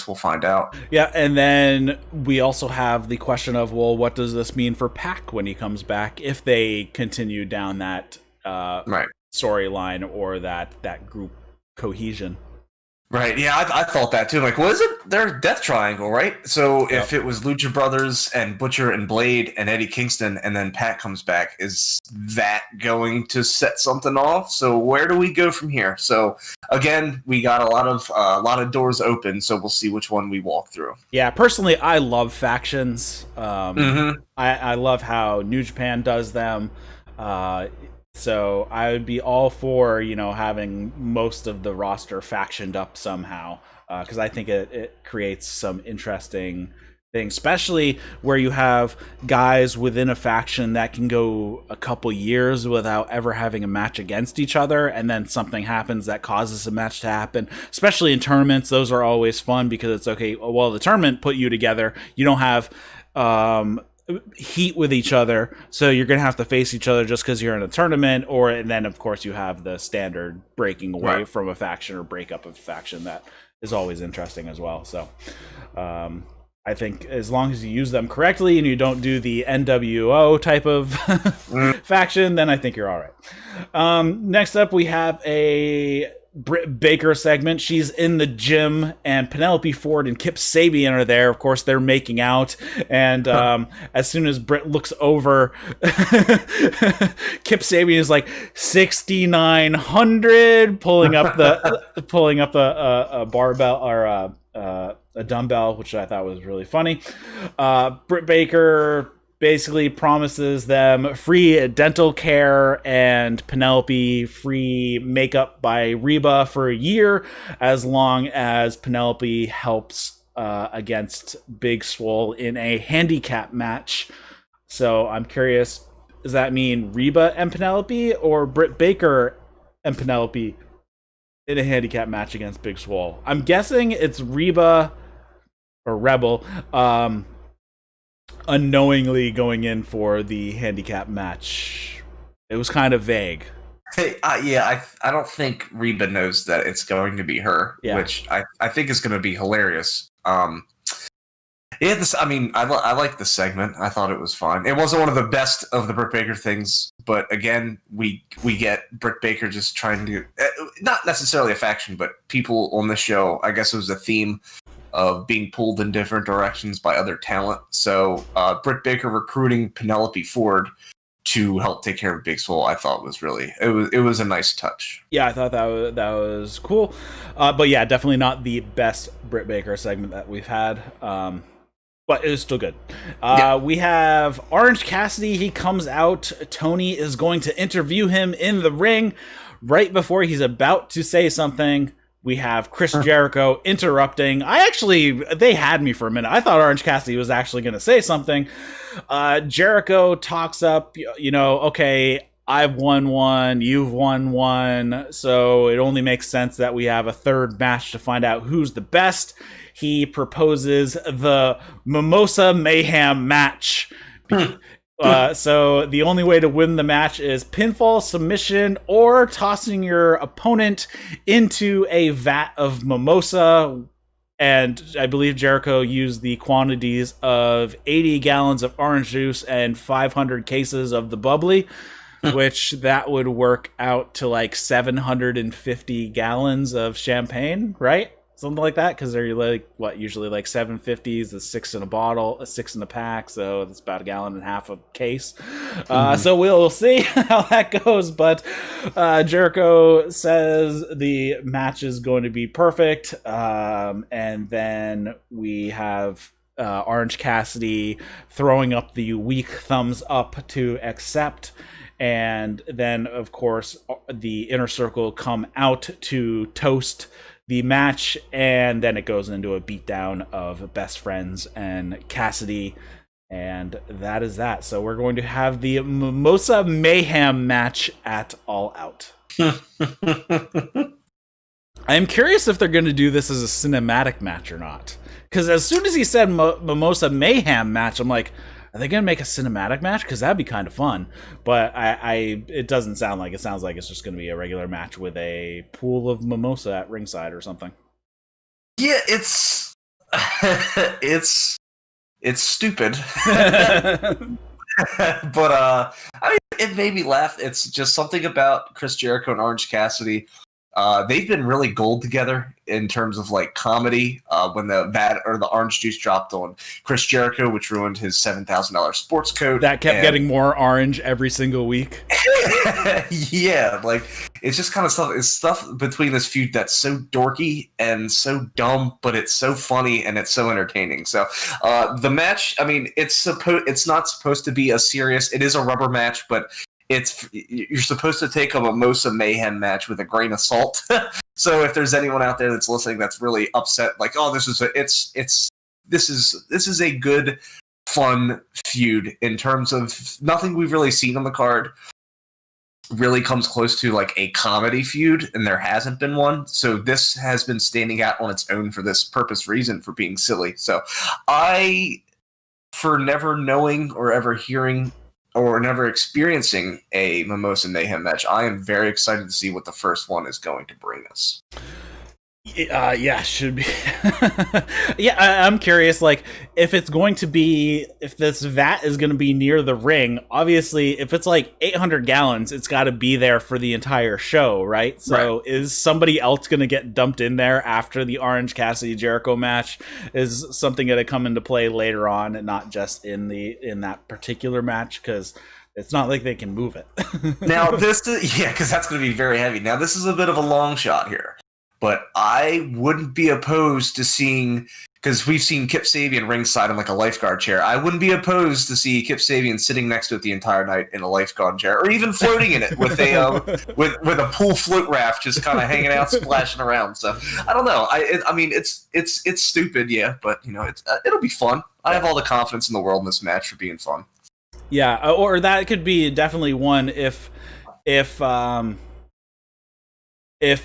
we'll find out. Yeah, and then we also have the question of, well, what does this mean for Pac when he comes back, if they continue down that storyline or that group cohesion? Right. Yeah, I thought that too. Like, what is it? They're Death Triangle, right? So if it was Lucha Brothers and Butcher and Blade and Eddie Kingston, and then Pat comes back, is that going to set something off? So where do we go from here? So again, we got a lot of doors open. So we'll see which one we walk through. Yeah, personally, I love factions. I love how New Japan does them. So I would be all for, having most of the roster factioned up somehow, because I think it creates some interesting things, especially where you have guys within a faction that can go a couple years without ever having a match against each other, and then something happens that causes a match to happen. Especially in tournaments, those are always fun because it's okay. Well, the tournament put you together. You don't have heat with each other, so you're gonna have to face each other just because you're in a tournament, and then of course you have the standard breaking away from a faction or breakup of a faction that is always interesting as well. So I think as long as you use them correctly and you don't do the NWO type of faction, then I think you're all right. Next up, we have a Britt Baker segment. She's in the gym, and Penelope Ford and Kip Sabian are there. Of course, they're making out, and as soon as Britt looks over, Kip Sabian is like 6,900, pulling up a barbell or a dumbbell, which I thought was really funny. Britt Baker basically promises them free dental care and Penelope free makeup by Reba for a year, as long as Penelope helps against Big Swole in a handicap match. So I'm curious, does that mean Reba and Penelope, or Britt Baker and Penelope in a handicap match against Big Swole? I'm guessing it's Reba or Rebel unknowingly going in for the handicap match. It was kind of vague. Hey, I don't think Reba knows that it's going to be her, which I think is going to be hilarious. I like the segment. I thought it was fun. It wasn't one of the best of the Britt Baker things, but again, we get Britt Baker just trying to, not necessarily a faction, but people on the show. I guess it was a theme of being pulled in different directions by other talent. So Britt Baker recruiting Penelope Ford to help take care of Big Swole, I thought was really, it was a nice touch. Yeah, I thought that was cool. But yeah, definitely not the best Britt Baker segment that we've had. But it was still good. We have Orange Cassidy. He comes out. Tony is going to interview him in the ring. Right before he's about to say something, we have Chris Jericho interrupting. They had me for a minute. I thought Orange Cassidy was actually going to say something. Jericho talks up, okay, I've won one, you've won one, so it only makes sense that we have a third match to find out who's the best. He proposes the Mimosa Mayhem match. So the only way to win the match is pinfall, submission, or tossing your opponent into a vat of mimosa. And I believe Jericho used the quantities of 80 gallons of orange juice and 500 cases of the bubbly, which that would work out to like 750 gallons of champagne, right? Something like that, because they're usually like 750s, a 6 in a bottle, a 6 in a pack, so it's about 1.5 gallons a case. So we'll see how that goes, but Jericho says the match is going to be perfect, and then we have Orange Cassidy throwing up the weak thumbs up to accept. And then, of course, the Inner Circle come out to toast the match, and then it goes into a beatdown of Best Friends and Cassidy, and that is that. So we're going to have the Mimosa Mayhem match at All Out. I'm curious if they're going to do this as a cinematic match or not, because as soon as he said Mimosa Mayhem match, I'm like, are they going to make a cinematic match? Because that'd be kind of fun. But it doesn't sound like it. Sounds like it's just going to be a regular match with a pool of mimosa at ringside or something. Yeah, it's stupid. But it made me laugh. It's just something about Chris Jericho and Orange Cassidy. they've been really gold together in terms of like comedy. When the orange juice dropped on Chris Jericho, which ruined his $7,000 sports coat, that kept getting more orange every single week. Yeah, like it's just kind of stuff. It's stuff between this feud that's so dorky and so dumb, but it's so funny and it's so entertaining. So the match, I mean, it's not supposed to be a serious. It is a rubber match, but you're supposed to take a Mimosa Mayhem match with a grain of salt. So if there's anyone out there that's listening that's really upset, like, oh, this is a good, fun feud in terms of nothing we've really seen on the card really comes close to like a comedy feud, and there hasn't been one. So this has been standing out on its own for this reason for being silly. So for never knowing or ever hearing or never experiencing a Mimosa Mayhem match, I am very excited to see what the first one is going to bring us. Yeah, should be. Yeah, I'm curious, like, if it's going to be, if this vat is going to be near the ring, obviously, if it's like 800 gallons, it's got to be there for the entire show, right? So right. Is somebody else going to get dumped in there after the Orange Cassidy Jericho match? Is something going to come into play later on and not just in that particular match? Because it's not like they can move it. Now, because that's going to be very heavy. Now, this is a bit of a long shot here. But I wouldn't be opposed to seeing, because we've seen Kip Sabian ringside in like a lifeguard chair. I wouldn't be opposed to see Kip Sabian sitting next to it the entire night in a lifeguard chair, or even floating in it with a with a pool float raft, just kind of hanging out, splashing around. So I don't know. I mean, it's stupid, yeah, but you know, it'll be fun. I have all the confidence in the world in this match for being fun. Yeah, or that could be definitely one if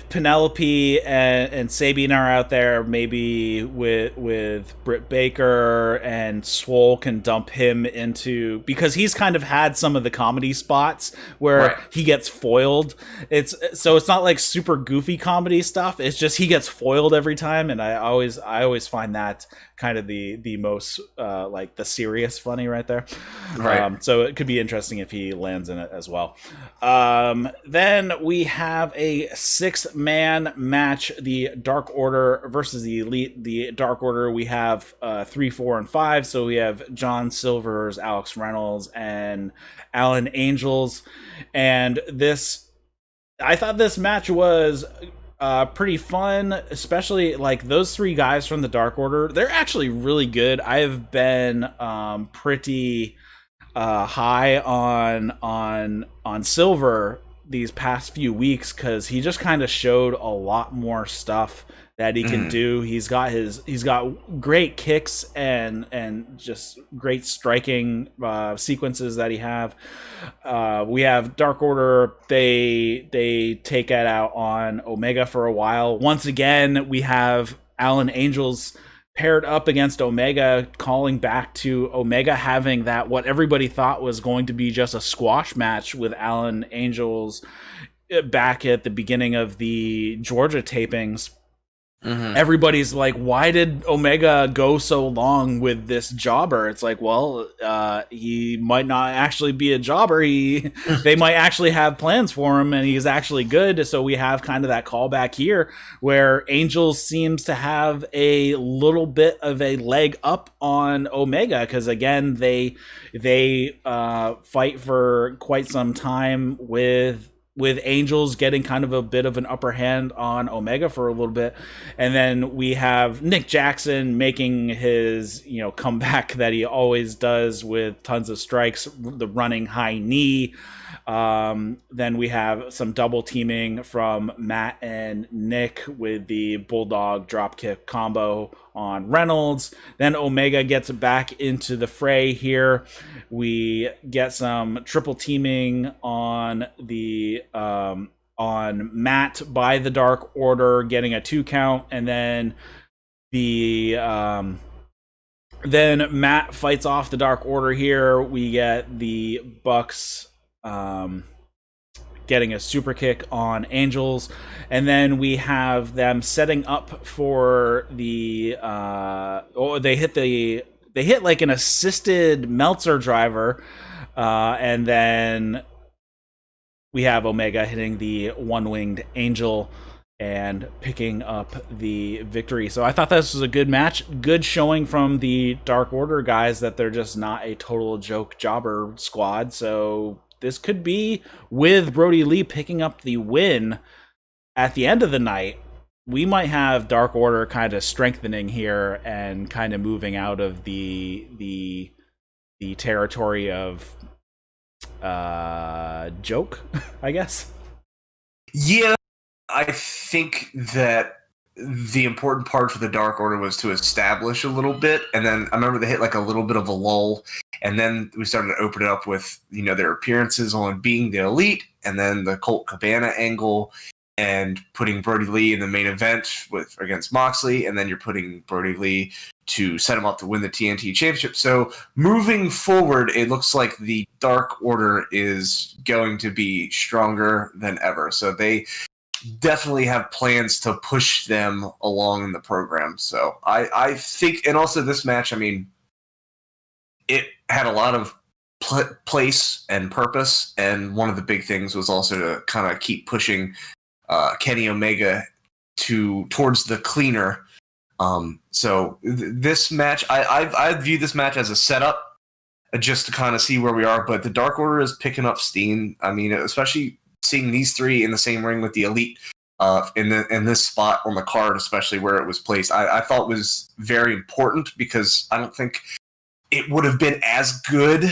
Penelope and Sabian are out there, maybe with Britt Baker, and Swole can dump him into, because he's kind of had some of the comedy spots where he gets foiled. It's not like super goofy comedy stuff. It's just he gets foiled every time, and I always find that kind of the most like the serious funny right there. Right. So it could be interesting if he lands in it as well. Then we have a 6-man match, the Dark Order versus the Elite. The Dark Order, we have 3, 4, and 5. So we have John Silver's, Alex Reynolds, and Alan Angels. And I thought this match was pretty fun, especially like those 3 guys from the Dark Order. They're actually really good. I have been pretty high on Silver these past few weeks, because he just kind of showed a lot more stuff that he can do. He's got great kicks and just great striking sequences that he have. We have Dark Order. They take it out on Omega for a while. Once again, we have Alan Angels paired up against Omega, calling back to Omega having that what everybody thought was going to be just a squash match with Alan Angels back at the beginning of the Georgia tapings. Everybody's like, why did Omega go so long with this jobber? It's like, well, he might not actually be a jobber. They might actually have plans for him, and he's actually good. So we have kind of that callback here where Angels seems to have a little bit of a leg up on Omega, because again, they fight for quite some time with Angels getting kind of a bit of an upper hand on Omega for a little bit. And then we have Nick Jackson making his, comeback that he always does with tons of strikes, the running high knee. Then we have some double teaming from Matt and Nick with the Bulldog dropkick combo on Reynolds. Then Omega gets back into the fray here. We get some triple teaming on the on Matt by the Dark Order, getting a 2 count, and then then Matt fights off the Dark Order here. We get the Bucks getting a super kick on Angels, and then we have them setting up for the they hit like an assisted Meltzer driver, and then we have Omega hitting the one-winged angel and picking up the victory. So I thought this was a good match. Good showing from the Dark Order guys that they're just not a total joke jobber squad. So this could be, with Brodie Lee picking up the win at the end of the night, we might have Dark Order kind of strengthening here and kind of moving out of the territory of joke, I guess. Yeah, I think that the important part for the Dark Order was to establish a little bit, and then I remember they hit like a little bit of a lull, and then we started to open it up with, you know, their appearances on being the Elite, and then the Colt Cabana angle, and putting Brodie Lee in the main event against Moxley, and then you're putting Brodie Lee to set him up to win the TNT Championship. So moving forward, it looks like the Dark Order is going to be stronger than ever. So they definitely have plans to push them along in the program. So I think, and also this match, I mean, it had a lot of place and purpose, and one of the big things was also to kind of keep pushing Kenny Omega towards the cleaner. So this match, I view this match as a setup, just to kind of see where we are. But the Dark Order is picking up steam. I mean, especially seeing these three in the same ring with the Elite in this spot on the card, especially where it was placed, I thought was very important, because I don't think it would have been as good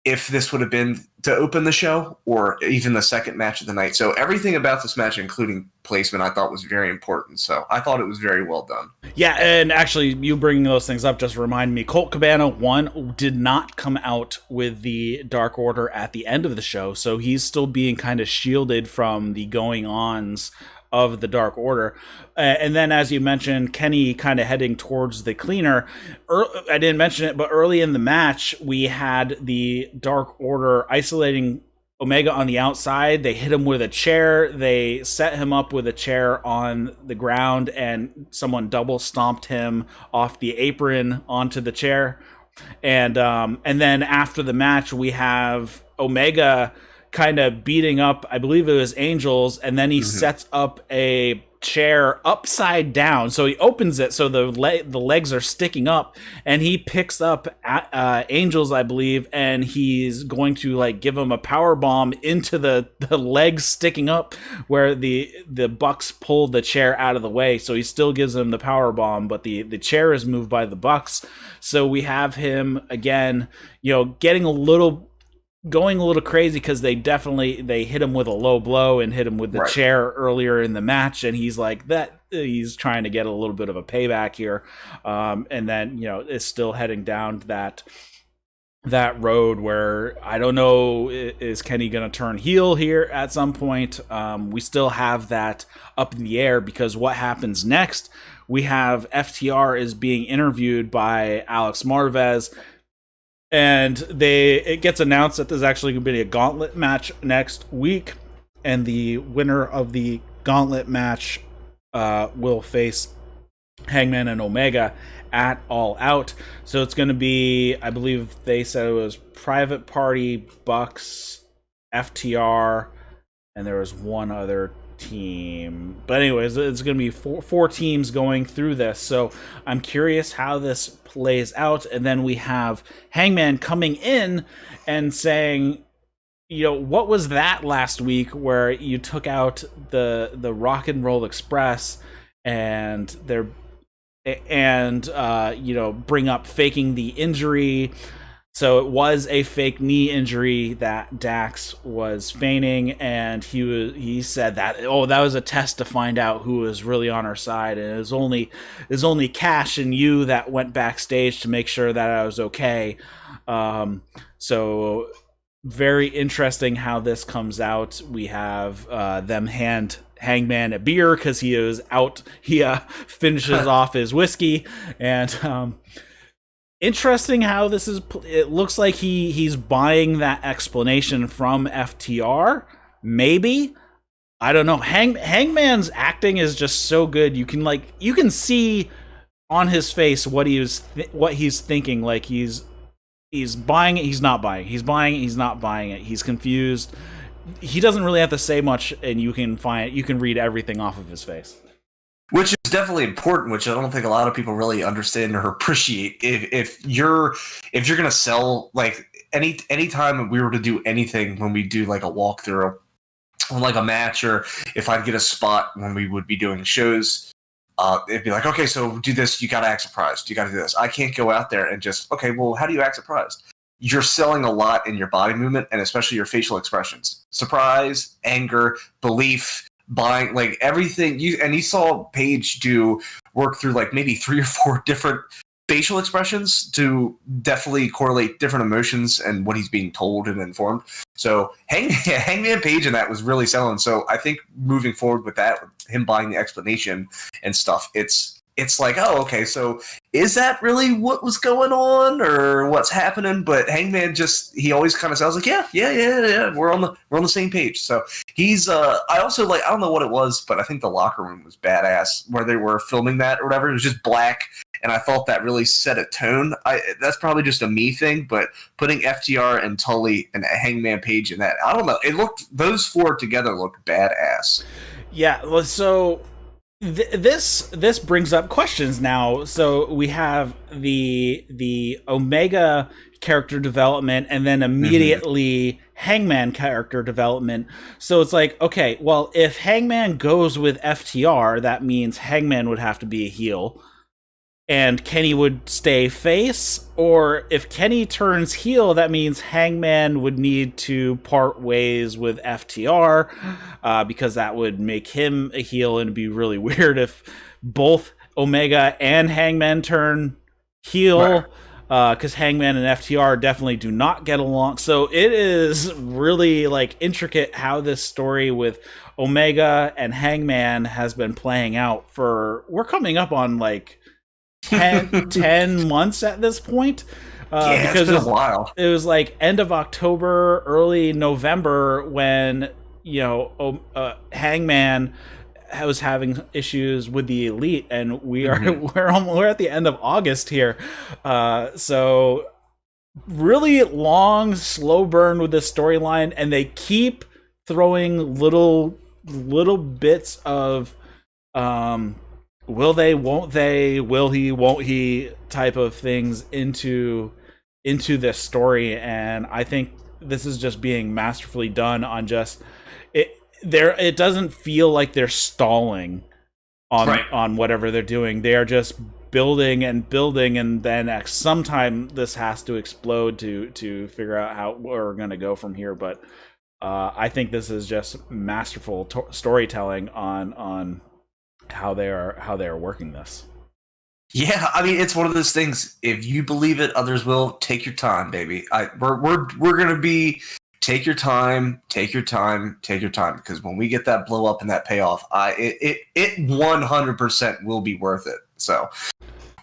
if this would have been to open the show or even the second match of the night. So everything about this match, including placement, I thought was very important. So I thought it was very well done. Yeah, and actually, you bringing those things up just remind me, Colt Cabana, one, did not come out with the Dark Order at the end of the show, so he's still being kind of shielded from the going-ons of the Dark Order. And then, as you mentioned, Kenny kind of heading towards the cleaner. I didn't mention it, but early in the match, we had the Dark Order isolating Omega on the outside. They hit him with a chair. They set him up with a chair on the ground, and someone double stomped him off the apron onto the chair. And then after the match, we have Omega kind of beating up, I believe it was Angels, and then he sets up a chair upside down. So he opens it so the legs are sticking up, and he picks up Angels, I believe, and he's going to like give him a power bomb into the legs sticking up where the Bucks pulled the chair out of the way. So he still gives him the power bomb, but the chair is moved by the Bucks. So we have him again, you know, going a little crazy, because they hit him with a low blow and hit him with the chair earlier in the match, and he's like that. He's trying to get a little bit of a payback here, and then, you know, is still heading down that road where I don't know, is Kenny going to turn heel here at some point? We still have that up in the air, because what happens next? We have FTR is being interviewed by Alex Marvez. And it gets announced that there's actually going to be a gauntlet match next week, and the winner of the gauntlet match will face Hangman and Omega at All Out. So it's going to be, I believe they said it was Private Party, Bucks, FTR, and there was one other team. But anyways, it's going to be four teams going through this. So I'm curious how this plays out. And then we have Hangman coming in and saying, you know, what was that last week where you took out the Rock and Roll Express and you know, bring up faking the injury. So it was a fake knee injury that Dax was feigning, and he said that, that was a test to find out who was really on our side, and it was only Cash and you that went backstage to make sure that I was okay. So very interesting how this comes out. We have them hand Hangman a beer because he is out. He finishes off his whiskey, and interesting how this is. It looks like he's buying that explanation from FTR. Maybe, I don't know. Hangman's acting is just so good. You can see on his face what he's thinking. Like he's buying it. He's not buying it. He's buying it. He's not buying it. He's confused. he doesn't really have to say much, and you can read everything off of his face. Which is definitely important, which I don't think a lot of people really understand or appreciate. If you're gonna sell, like, anytime we were to do anything, when we do like a walkthrough on like a match, or if I'd get a spot when we would be doing shows, it'd be like, okay, so do this, you gotta act surprised, you gotta do this. I can't go out there and just, okay, well, how do you act surprised? You're selling a lot in your body movement, and especially your facial expressions. Surprise, anger, belief, buying, like everything. You saw Paige do work through like maybe 3 or 4 different facial expressions to definitely correlate different emotions and what he's being told and informed. So Hangman Page and that was really selling. So I think moving forward with that, him buying the explanation and stuff, it's like, oh, okay, so is that really what was going on or what's happening? But Hangman he always kind of sounds like, yeah, we're on the same page. So he's I also, like, I don't know what it was, but I think the locker room was badass where they were filming that or whatever. It was just black, and I thought that really set a tone. That's probably just a me thing, but putting FTR and Tully and Hangman Page in that, I don't know. Those 4 together looked badass. Yeah, well, so this brings up questions now. So we have the Omega character development, and then immediately Hangman character development. So it's like, okay, well, if Hangman goes with FTR, that means Hangman would have to be a heel, and Kenny would stay face. Or if Kenny turns heel, that means Hangman would need to part ways with FTR, because that would make him a heel, and it'd be really weird if both Omega and Hangman turn heel, because Hangman and FTR definitely do not get along. So it is really, like, intricate how this story with Omega and Hangman has been playing out we're coming up on like 10 months at this point. Because it's been a while. It was like end of October, early November when, Hangman was having issues with the Elite, and we're at the end of August here. So really long, slow burn with this storyline, and they keep throwing little bits of will they, won't they, will he, won't he type of things into this story. And I think this is just being masterfully done on just it. It doesn't feel like they're stalling on whatever they're doing. They are just building and building, and then sometime this has to explode to figure out how we're going to go from here. But I think this is just masterful storytelling on how they are working this. Yeah, I mean, it's one of those things. If you believe it, others will. Take your time, baby. We're gonna be take your time, because when we get that blow up and that payoff, it 100% will be worth it. So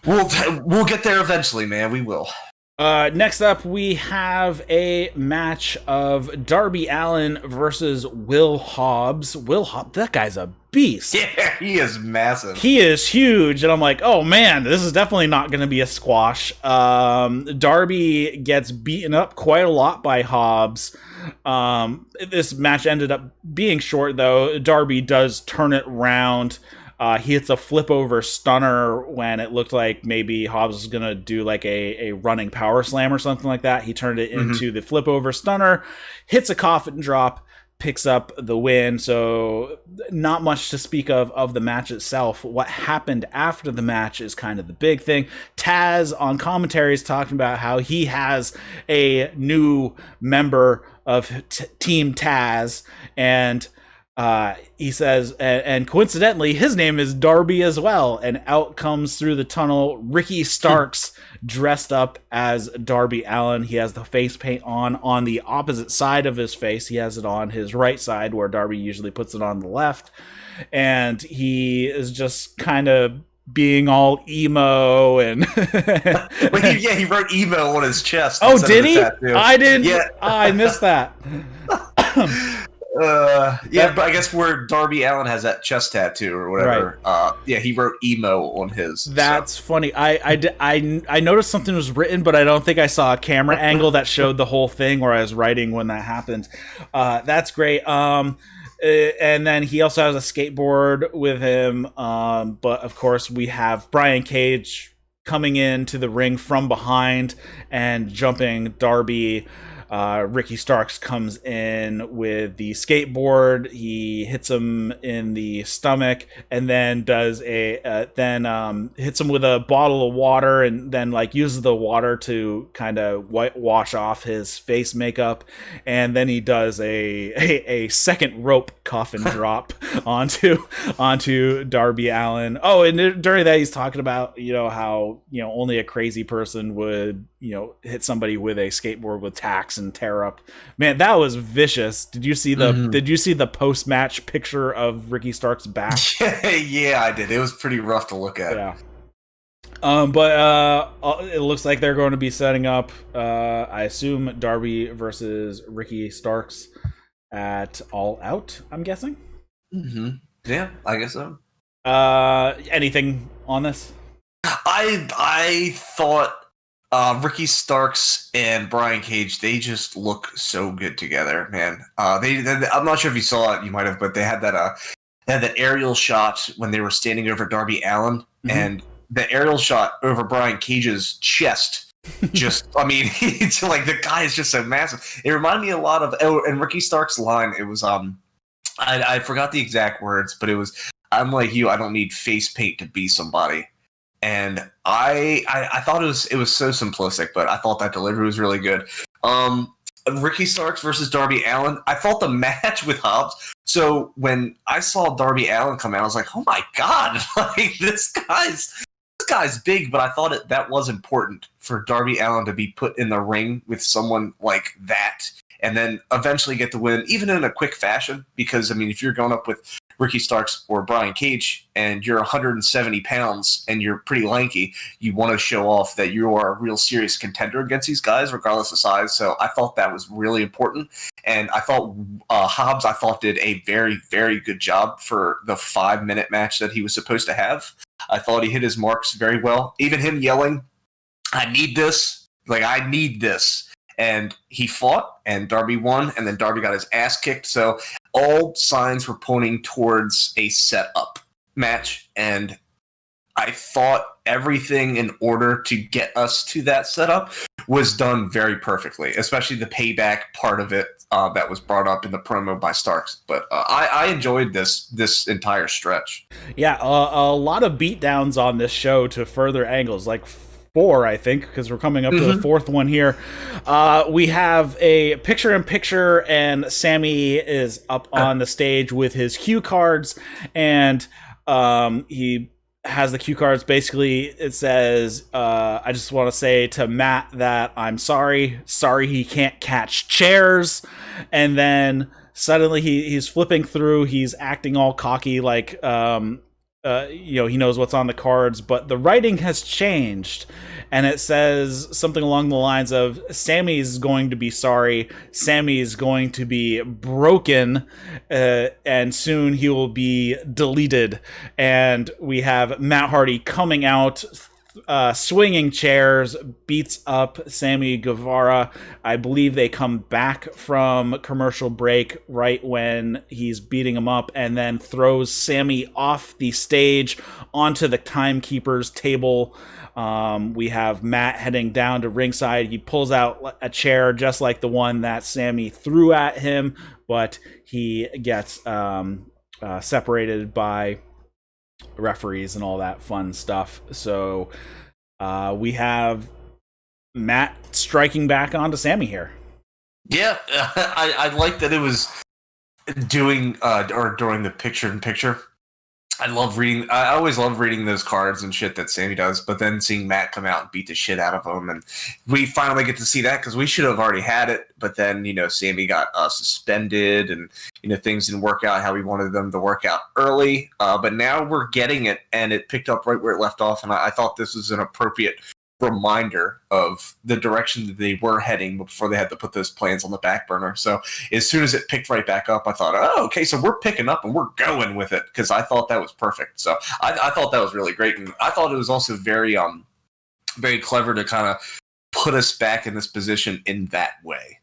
we'll get there eventually, man. We will. Next up, we have a match of Darby Allin versus Will Hobbs. Will Hobbs, that guy's a beast. Yeah, he is massive. He is huge, and I'm like, oh man, this is definitely not going to be a squash. Darby gets beaten up quite a lot by Hobbs. This match ended up being short, though. Darby does turn it round. He hits a flip over stunner when it looked like maybe Hobbs was going to do like a running power slam or something like that. He turned it into the flip over stunner, hits a coffin drop, picks up the win. So not much to speak of the match itself. What happened after the match is kind of the big thing. Taz on commentary is talking about how he has a new member of Team Taz, and he says, and coincidentally, his name is Darby as well. And out comes through the tunnel Ricky Starks, dressed up as Darby Allin. He has the face paint on the opposite side of his face. He has it on his right side, where Darby usually puts it on the left. And he is just kind of being all emo and he wrote emo on his chest. Oh, did he? I didn't. Yeah. I missed that. But I guess where Darby Allin has that chest tattoo or whatever. Right. He wrote emo on his. That's funny. I noticed something was written, but I don't think I saw a camera angle that showed the whole thing where I was writing when that happened. That's great. And then he also has a skateboard with him. But of course we have Brian Cage coming into the ring from behind and jumping Darby. Ricky Starks comes in with the skateboard. He hits him in the stomach, and then does hits him with a bottle of water, and then uses the water to kind of wash off his face makeup, and then he does a second rope coffin drop onto Darby Allin. Oh, and during that he's talking about how only a crazy person would hit somebody with a skateboard with tacks and tear up. Man, that was vicious. Did you see the post-match picture of Ricky Stark's back? Yeah, I did. It was pretty rough to look at. Yeah. But it looks like they're going to be setting up, I assume, Darby versus Ricky Starks at All Out, I'm guessing? Mm-hmm. Yeah, I guess so. Anything on this? I thought Ricky Starks and Brian Cage, they just look so good together, man. I'm not sure if you saw it, you might have, but they had that aerial shot when they were standing over Darby Allin, and the aerial shot over Brian Cage's chest. It's like the guy is just so massive. It reminded me a lot of and Ricky Stark's line. It was I forgot the exact words, but it was, "I'm like you, I don't need face paint to be somebody." And I thought it was so simplistic, but I thought that delivery was really good. Ricky Starks versus Darby Allin. I thought the match with Hobbs. So when I saw Darby Allin come out, I was like, "Oh my god! This guy's big." But I thought that was important for Darby Allin to be put in the ring with someone like that, and then eventually get the win, even in a quick fashion. Because if you're going up with Ricky Starks or Brian Cage and you're 170 pounds and you're pretty lanky, you want to show off that you are a real serious contender against these guys, regardless of size. So I thought that was really important. And I thought Hobbs, did a very, very good job for the 5-minute match that he was supposed to have. I thought he hit his marks very well. Even him yelling, "I need this. I need this." And he fought, and Darby won, and then Darby got his ass kicked. So all signs were pointing towards a set-up match, and I thought everything in order to get us to that setup was done very perfectly, especially the payback part of it that was brought up in the promo by Starks. But I enjoyed this entire stretch. Yeah, a lot of beatdowns on this show to further angles, 4, I think, because we're coming up to the 4th one here. We have a picture-in-picture, and Sammy is up on the stage with his cue cards, and he has the cue cards. Basically, it says, "I just want to say to Matt that I'm sorry he can't catch chairs," and then suddenly he's flipping through, he's acting all cocky, he knows what's on the cards, but the writing has changed, and it says something along the lines of, "Sammy's going to be sorry, Sammy's going to be broken, and soon he will be deleted." And we have Matt Hardy coming out, swinging chairs, beats up Sammy Guevara. I believe they come back from commercial break right when he's beating him up, and then throws Sammy off the stage onto the timekeeper's table. We have Matt heading down to ringside. He pulls out a chair just like the one that Sammy threw at him, but he gets separated by referees and all that fun stuff. So we have Matt striking back onto Sammy here. Yeah, I like that it was during the picture-in-picture. I always love reading those cards and shit that Sammy does, but then seeing Matt come out and beat the shit out of him, and we finally get to see that because we should have already had it, but then, Sammy got suspended, and, things didn't work out how we wanted them to work out early, but now we're getting it, and it picked up right where it left off, and I thought this was an appropriate reminder of the direction that they were heading before they had to put those plans on the back burner. So as soon as it picked right back up, I thought, oh, okay, so we're picking up and we're going with it, because I thought that was perfect. So I thought that was really great, and I thought it was also very very clever to kind of put us back in this position in that way.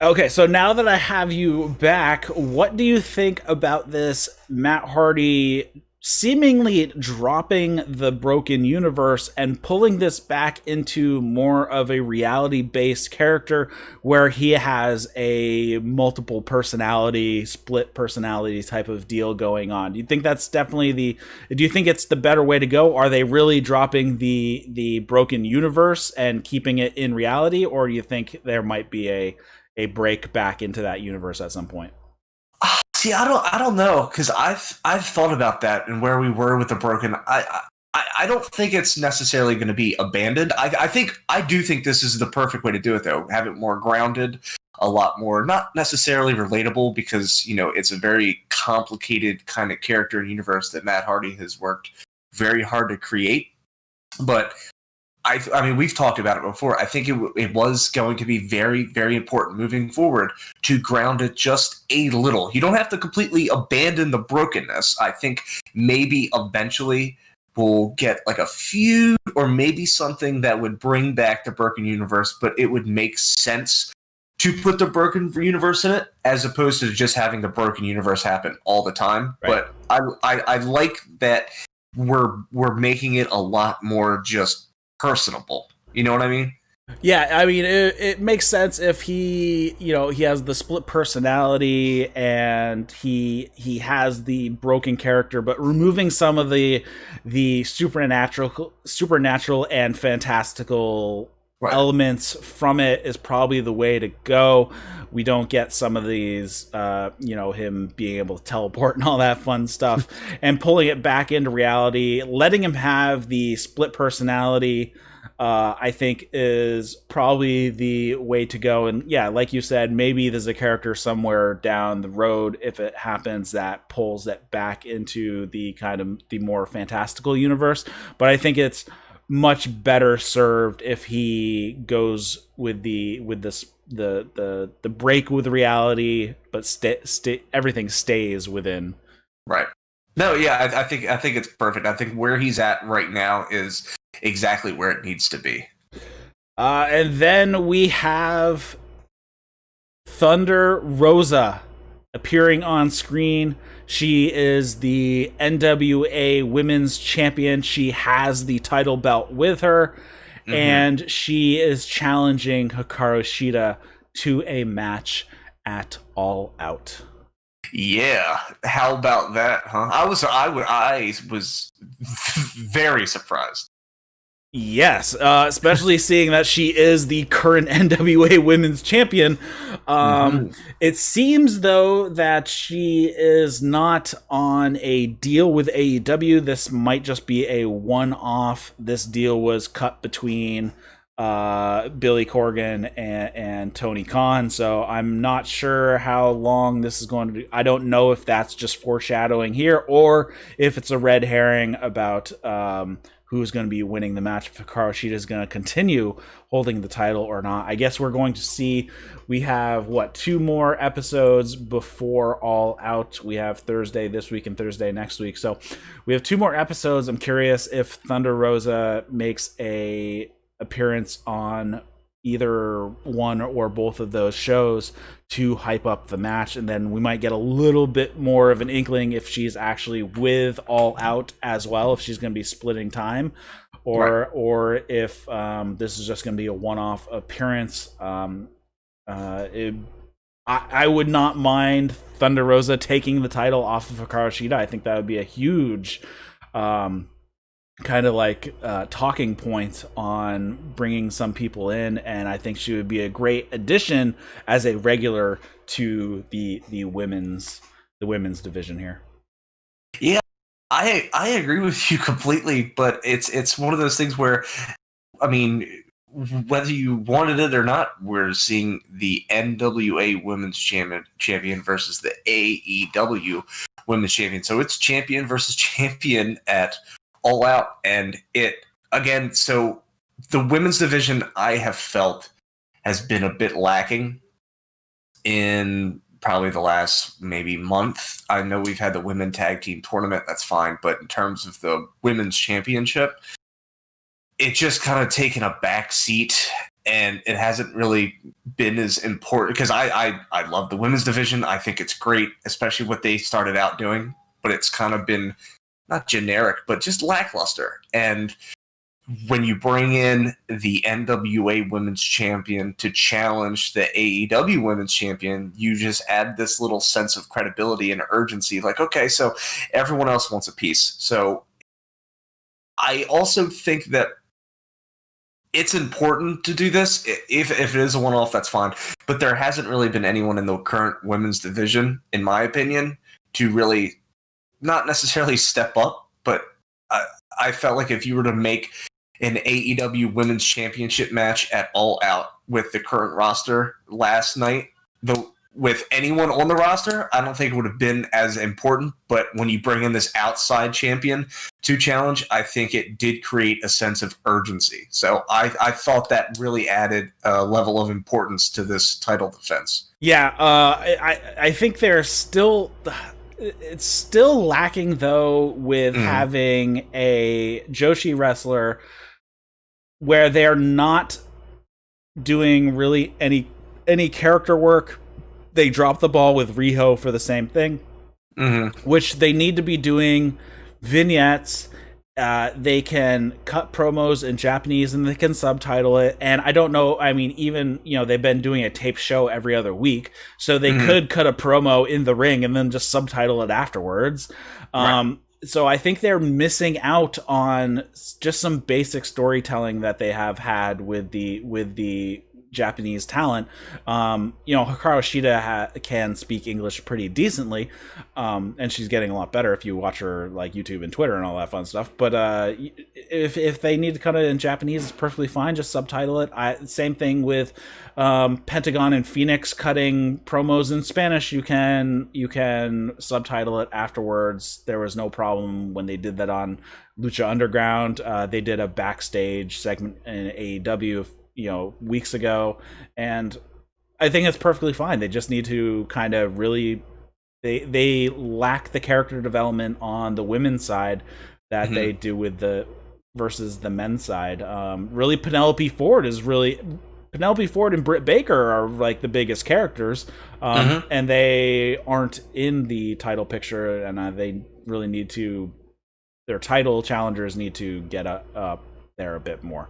Okay, so now that I have you back, what do you think about this Matt Hardy seemingly dropping the broken universe and pulling this back into more of a reality-based character where he has a multiple personality, split personality type of deal going on? Do you think that's definitely do you think it's the better way to go? Are they really dropping the broken universe and keeping it in reality, or do you think there might be a break back into that universe at some point? See, I don't know, because I've thought about that and where we were with the broken. I don't think it's necessarily going to be abandoned. I do think this is the perfect way to do it, though. Have it more grounded, a lot more, not necessarily relatable, because it's a very complicated kind of character and universe that Matt Hardy has worked very hard to create. But I mean, we've talked about it before. I think it was going to be very, very important moving forward to ground it just a little. You don't have to completely abandon the brokenness. I think maybe eventually we'll get like a feud or maybe something that would bring back the broken universe, but it would make sense to put the broken universe in it as opposed to just having the broken universe happen all the time. Right. But I like that we're making it a lot more just personable. You know what I mean? Yeah, I mean, it makes sense if he has the split personality and he has the broken character, but removing some of the supernatural and fantastical elements from it is probably the way to go. We don't get some of these, him being able to teleport and all that fun stuff, and pulling it back into reality, letting him have the split personality, I think is probably the way to go. And yeah, like you said, maybe there's a character somewhere down the road, if it happens, that pulls it back into the kind of the more fantastical universe. But I think it's much better served if he goes with the break with reality, but everything stays within. Right. No, yeah, I think it's perfect. I think where he's at right now is exactly where it needs to be. And then we have Thunder Rosa appearing on screen. She is the NWA Women's Champion. She has the title belt with her, and she is challenging Hikaru Shida to a match at All Out. Yeah, how about that, huh? I was very surprised. Yes, especially seeing that she is the current NWA Women's Champion. It seems, though, that she is not on a deal with AEW. This might just be a one-off. This deal was cut between Billy Corgan and Tony Khan, so I'm not sure how long this is going to be. I don't know if that's just foreshadowing here or if it's a red herring about who's going to be winning the match, if Hikaru Shida is going to continue holding the title or not. I guess we're going to see. We have, 2 more episodes before All Out. We have Thursday this week and Thursday next week. So we have 2 more episodes. I'm curious if Thunder Rosa makes a appearance on either one or both of those shows to hype up the match, and then we might get a little bit more of an inkling if she's actually with All Out as well, if she's going to be splitting time, or if this is just going to be a one-off appearance. I would not mind Thunder Rosa taking the title off of Hikaru Shida. I think that would be a huge kind of like talking point on bringing some people in, and I think she would be a great addition as a regular to the women's division here. Yeah, I agree with you completely, but it's one of those things where, I mean, whether you wanted it or not, we're seeing the NWA Women's Champion versus the AEW Women's Champion. So it's champion versus champion at All Out, and it again. So the women's division I have felt has been a bit lacking in probably the last maybe month. I know we've had the women tag team tournament, that's fine, but in terms of the women's championship, it just kind of taken a back seat, and it hasn't really been as important because I love the women's division. I think it's great, especially what they started out doing, but it's kind of been not generic, but just lackluster. And when you bring in the NWA Women's Champion to challenge the AEW Women's Champion, you just add this little sense of credibility and urgency. Like, okay, so everyone else wants a piece. So I also think that it's important to do this. If it is a one-off, that's fine. But there hasn't really been anyone in the current women's division, in my opinion, to really not necessarily step up, but I felt like if you were to make an AEW Women's Championship match at All Out with the current roster last night, with anyone on the roster, I don't think it would have been as important. But when you bring in this outside champion to challenge, I think it did create a sense of urgency. So I thought that really added a level of importance to this title defense. Yeah, I think they're still... It's still lacking, though, with having a Joshi wrestler where they're not doing really any character work. They drop the ball with Riho for the same thing, which they need to be doing vignettes. They can cut promos in Japanese and they can subtitle it. And I don't know, I mean, even, they've been doing a taped show every other week, so they could cut a promo in the ring and then just subtitle it afterwards. Right. So I think they're missing out on just some basic storytelling that they have had with the Japanese talent. Hikaru Shida can speak English pretty decently, and she's getting a lot better if you watch her like YouTube and Twitter and all that fun stuff. But if they need to cut it in Japanese, it's perfectly fine. Just subtitle it. Same thing with Pentagon and Phoenix cutting promos in Spanish. You can subtitle it afterwards. There was no problem when they did that on Lucha Underground. They did a backstage segment in AEW weeks ago, and I think it's perfectly fine. They just need to kind of really they lack the character development on the women's side that they do with the versus the men's side. Really, Penelope Ford and Britt Baker are like the biggest characters, and they aren't in the title picture, and they really need to, their title challengers need to get up there a bit more.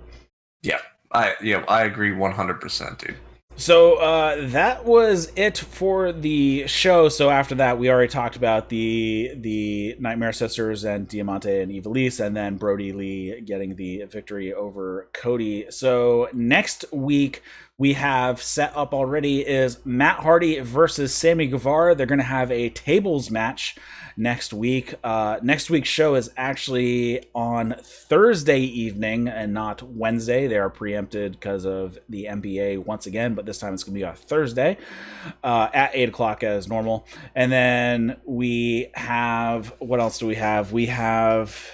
I agree 100%, dude. So that was it for the show. So after that, we already talked about the Nightmare Sisters and Diamante and Ivelisse, and then Brodie Lee getting the victory over Cody. So next week we have set up already is Matt Hardy versus Sammy Guevara. They're going to have a tables match next week. Next week's show is actually on Thursday evening and not Wednesday. They are preempted because of the NBA once again, but this time it's going to be on Thursday at 8 o'clock as normal. And then we have, what else do we have? We have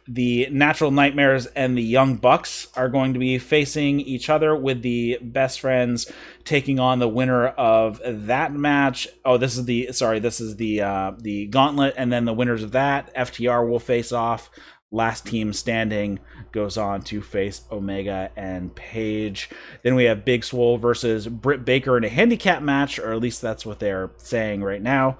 the Natural Nightmares and the Young Bucks are going to be facing each other, with the Best Friends taking on the winner of that match. Oh, this is the gauntlet, and then the winners of that, FTR, will face off. Last team standing goes on to face Omega and Paige. Then we have Big Swole versus Britt Baker in a handicap match, or at least that's what they're saying right now.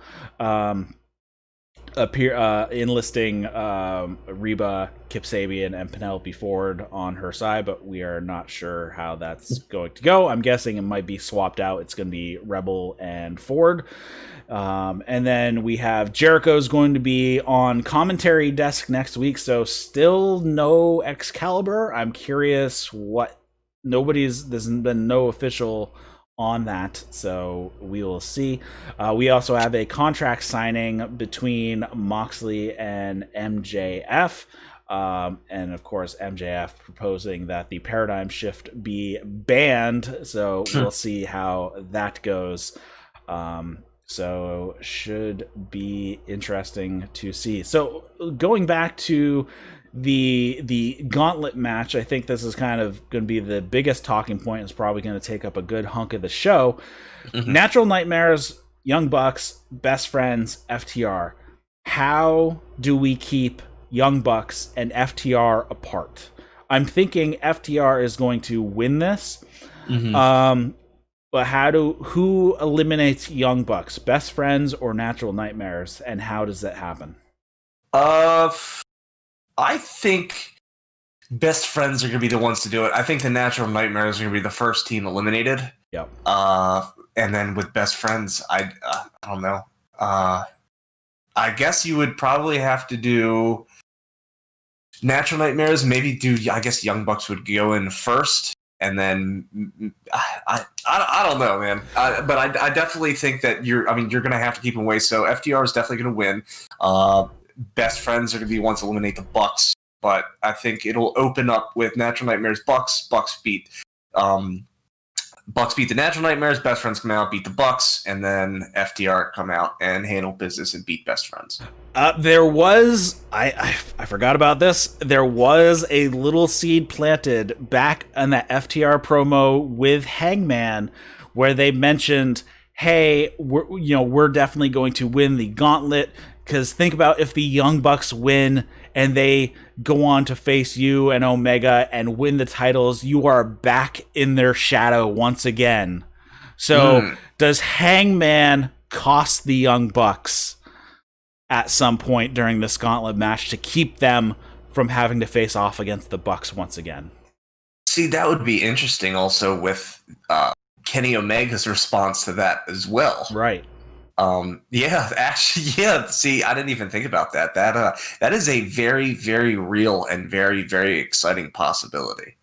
Enlisting Reba, Kip Sabian, and Penelope Ford on her side, but we are not sure how that's going to go. I'm guessing it might be swapped out. It's going to be Rebel and Ford. And then we have Jericho's going to be on commentary desk next week, so still no Excalibur. I'm curious what there's been no official on that, so we will see. We also have a contract signing between Moxley and MJF, and of course MJF proposing that the Paradigm Shift be banned, so we'll see how that goes. So should be interesting to see. So going back to the gauntlet match, I think this is kind of going to be the biggest talking point. It's probably going to take up a good hunk of the show. Natural Nightmares, Young Bucks, Best Friends, FTR. How do we keep Young Bucks and FTR apart? I'm thinking FTR is going to win this. But who eliminates Young Bucks? Best Friends or Natural Nightmares? And how does that happen? I think Best Friends are going to be the ones to do it. I think the Natural Nightmares are going to be the first team eliminated. Yep. And then with Best Friends, I don't know. I guess you would probably have to do Natural Nightmares. Maybe I guess Young Bucks would go in first. And then I don't know, man. But I definitely think that you're going to have to keep them away. So FTR is definitely going to win. Best Friends are going to be the ones to eliminate the Bucks. But I think it'll open up with Natural Nightmares, Bucks beat the Natural Nightmares, Best Friends come out, beat the Bucks, and then FTR come out and handle business and beat Best Friends. There was, I forgot about this, there was a little seed planted back on that FTR promo with Hangman where they mentioned, hey, we're definitely going to win the gauntlet, because think about if the Young Bucks win and they go on to face you and Omega and win the titles, you are back in their shadow once again. So does Hangman cost the Young Bucks at some point during this gauntlet match to keep them from having to face off against the Bucks once again? See, that would be interesting also with Kenny Omega's response to that as well. Right. See, I didn't even think about that. That is a very, very real and very, very exciting possibility.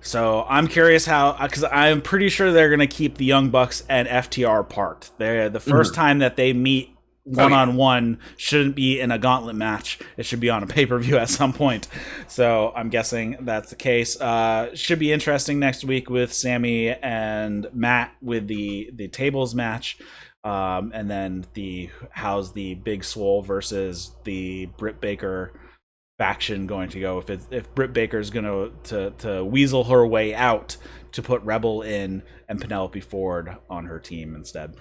So I'm curious how, because I'm pretty sure they're going to keep the Young Bucks and FTR apart. They're the first time that they meet one-on-one shouldn't be in a gauntlet match. It should be on a pay-per-view at some point. So I'm guessing that's the case. Should be interesting next week with Sammy and Matt with the tables match. And then how's the Big Swole versus the Britt Baker faction going to go? If Britt Baker's going to weasel her way out to put Rebel in and Penelope Ford on her team instead.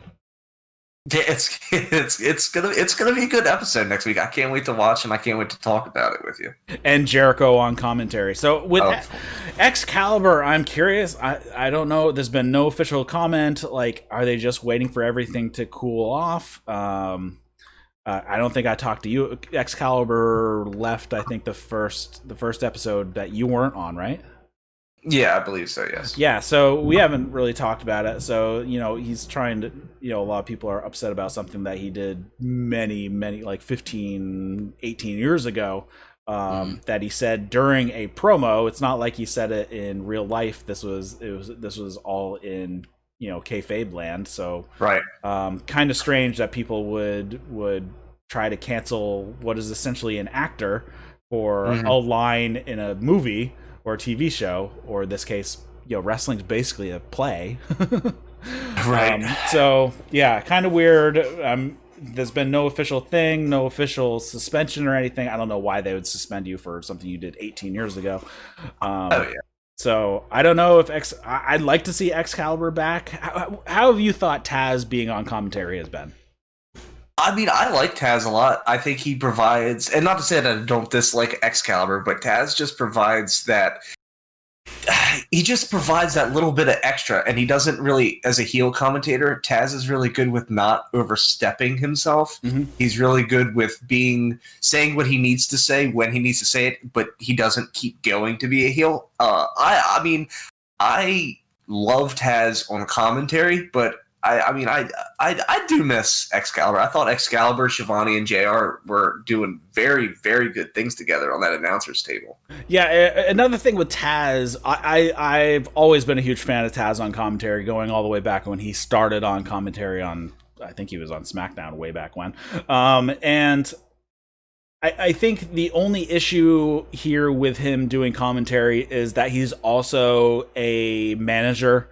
Yeah, it's gonna be a good episode next week. I can't wait to watch and I can't wait to talk about it with you. And Jericho on commentary. So with Excalibur, I'm curious. I don't know. There's been no official comment. Like, are they just waiting for everything to cool off? I don't think I talked to you. Excalibur left, I think, the first episode that you weren't on, right? Yeah, I believe so, yes. Yeah, so we haven't really talked about it. So, he's trying to, a lot of people are upset about something that he did many, like 15, 18 years ago, that he said during a promo. It's not like he said it in real life. This was all in, kayfabe land. So, right. Kind of strange that people would try to cancel what is essentially an actor for a line in a movie or a TV show, or in this case, wrestling's basically a play. Right. So, yeah, kind of weird. There's been no official thing, no official suspension or anything. I don't know why they would suspend you for something you did 18 years ago. So, I don't know if I'd like to see Excalibur back. How have you thought Taz being on commentary has been? I mean, I like Taz a lot. I think he provides, and not to say that I don't dislike Excalibur, but Taz just provides that. He just provides that little bit of extra, and he doesn't really, as a heel commentator, Taz is really good with not overstepping himself. He's really good with saying what he needs to say when he needs to say it, but he doesn't keep going to be a heel. I mean, I love Taz on commentary, but I do miss Excalibur. I thought Excalibur, Shivani, and JR were doing very, very good things together on that announcer's table. Yeah, another thing with Taz, I've always been a huge fan of Taz on commentary, going all the way back when he started on commentary on, I think he was on SmackDown way back when. And I think the only issue here with him doing commentary is that he's also a manager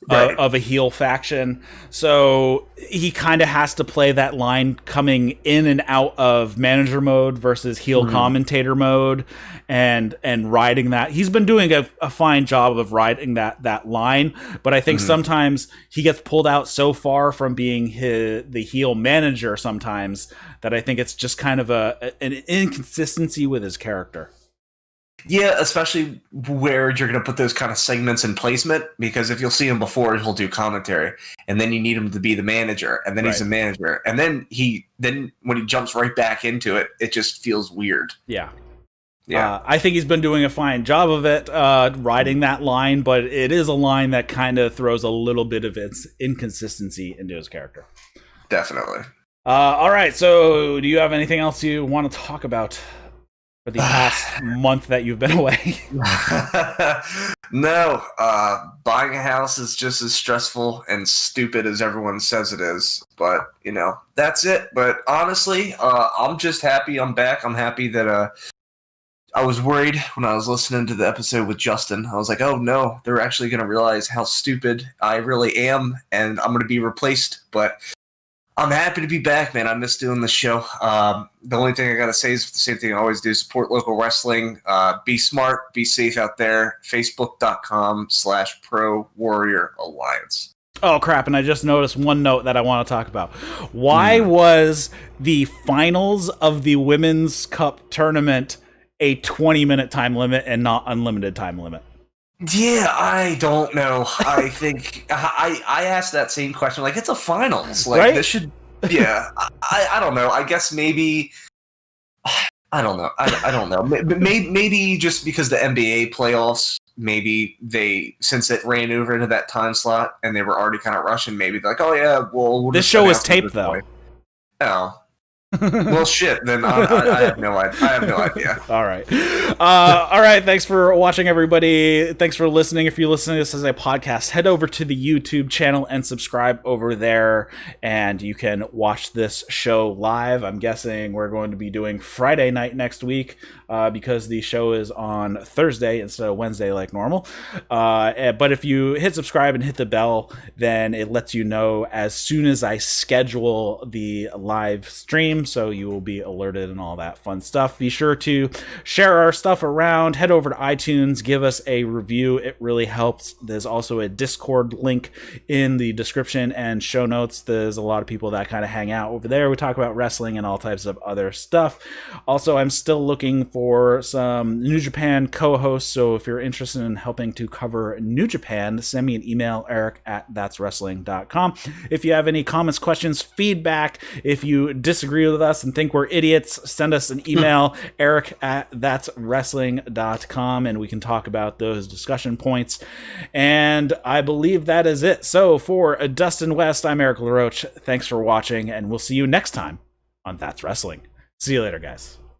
Right. of a heel faction. So he kind of has to play that line coming in and out of manager mode versus heel commentator mode, and riding that. He's been doing a fine job of riding that line, but I think sometimes he gets pulled out so far from being the heel manager sometimes that I think it's just kind of an inconsistency with his character. Yeah, especially where you're going to put those kind of segments in placement, because if you'll see him before, he'll do commentary, and then you need him to be the manager, and then he's a manager, and then when he jumps right back into it, it just feels weird. Yeah. I think he's been doing a fine job of it, riding that line, but it is a line that kind of throws a little bit of its inconsistency into his character. Definitely. All right, so do you have anything else you want to talk about for the past month that you've been away? No, buying a house is just as stressful and stupid as everyone says it is. But, that's it. But honestly, I'm just happy I'm back. I'm happy that I was worried when I was listening to the episode with Justin. I was like, oh no, they're actually going to realize how stupid I really am, and I'm going to be replaced. But I'm happy to be back, man. I miss doing the show. The only thing I got to say is the same thing I always do: support local wrestling. Be smart, be safe out there. Facebook.com/Pro Warrior Alliance. Oh, crap. And I just noticed one note that I want to talk about. Why was the finals of the Women's Cup tournament a 20-minute time limit and not unlimited time limit? Yeah, I don't know. I think I asked that same question. Like, it's a finals. Like, right? This should. Yeah, I don't know. I guess maybe. I don't know. I don't know. Maybe just because the NBA playoffs, maybe since it ran over into that time slot and they were already kind of rushing, maybe they're like, oh yeah, well, this show is taped though. Oh. Well, shit. Then I have no idea. All right. All right. Thanks for watching, everybody. Thanks for listening. If you're listening to this as a podcast, head over to the YouTube channel and subscribe over there, and you can watch this show live. I'm guessing we're going to be doing Friday night next week because the show is on Thursday instead of Wednesday like normal. But if you hit subscribe and hit the bell, then it lets you know as soon as I schedule the live stream, so you will be alerted and all that fun stuff. Be sure to share our stuff around. Head over to iTunes, give us a review. It really helps. There's also a Discord link in the description and show notes. There's a lot of people that kind of hang out over there. We talk about wrestling and all types of other stuff. Also, I'm still looking for some New Japan co-hosts, so if you're interested in helping to cover New Japan, send me an email, eric@thatswrestling.com. If you have any comments, questions, feedback, if you disagree with us and think we're idiots, send us an email, eric@thatswrestling.com, and we can talk about those discussion points. And I believe that is it. So for Dustin West, I'm Eric LaRoche. Thanks for watching, and we'll see you next time on That's Wrestling. See you later, guys.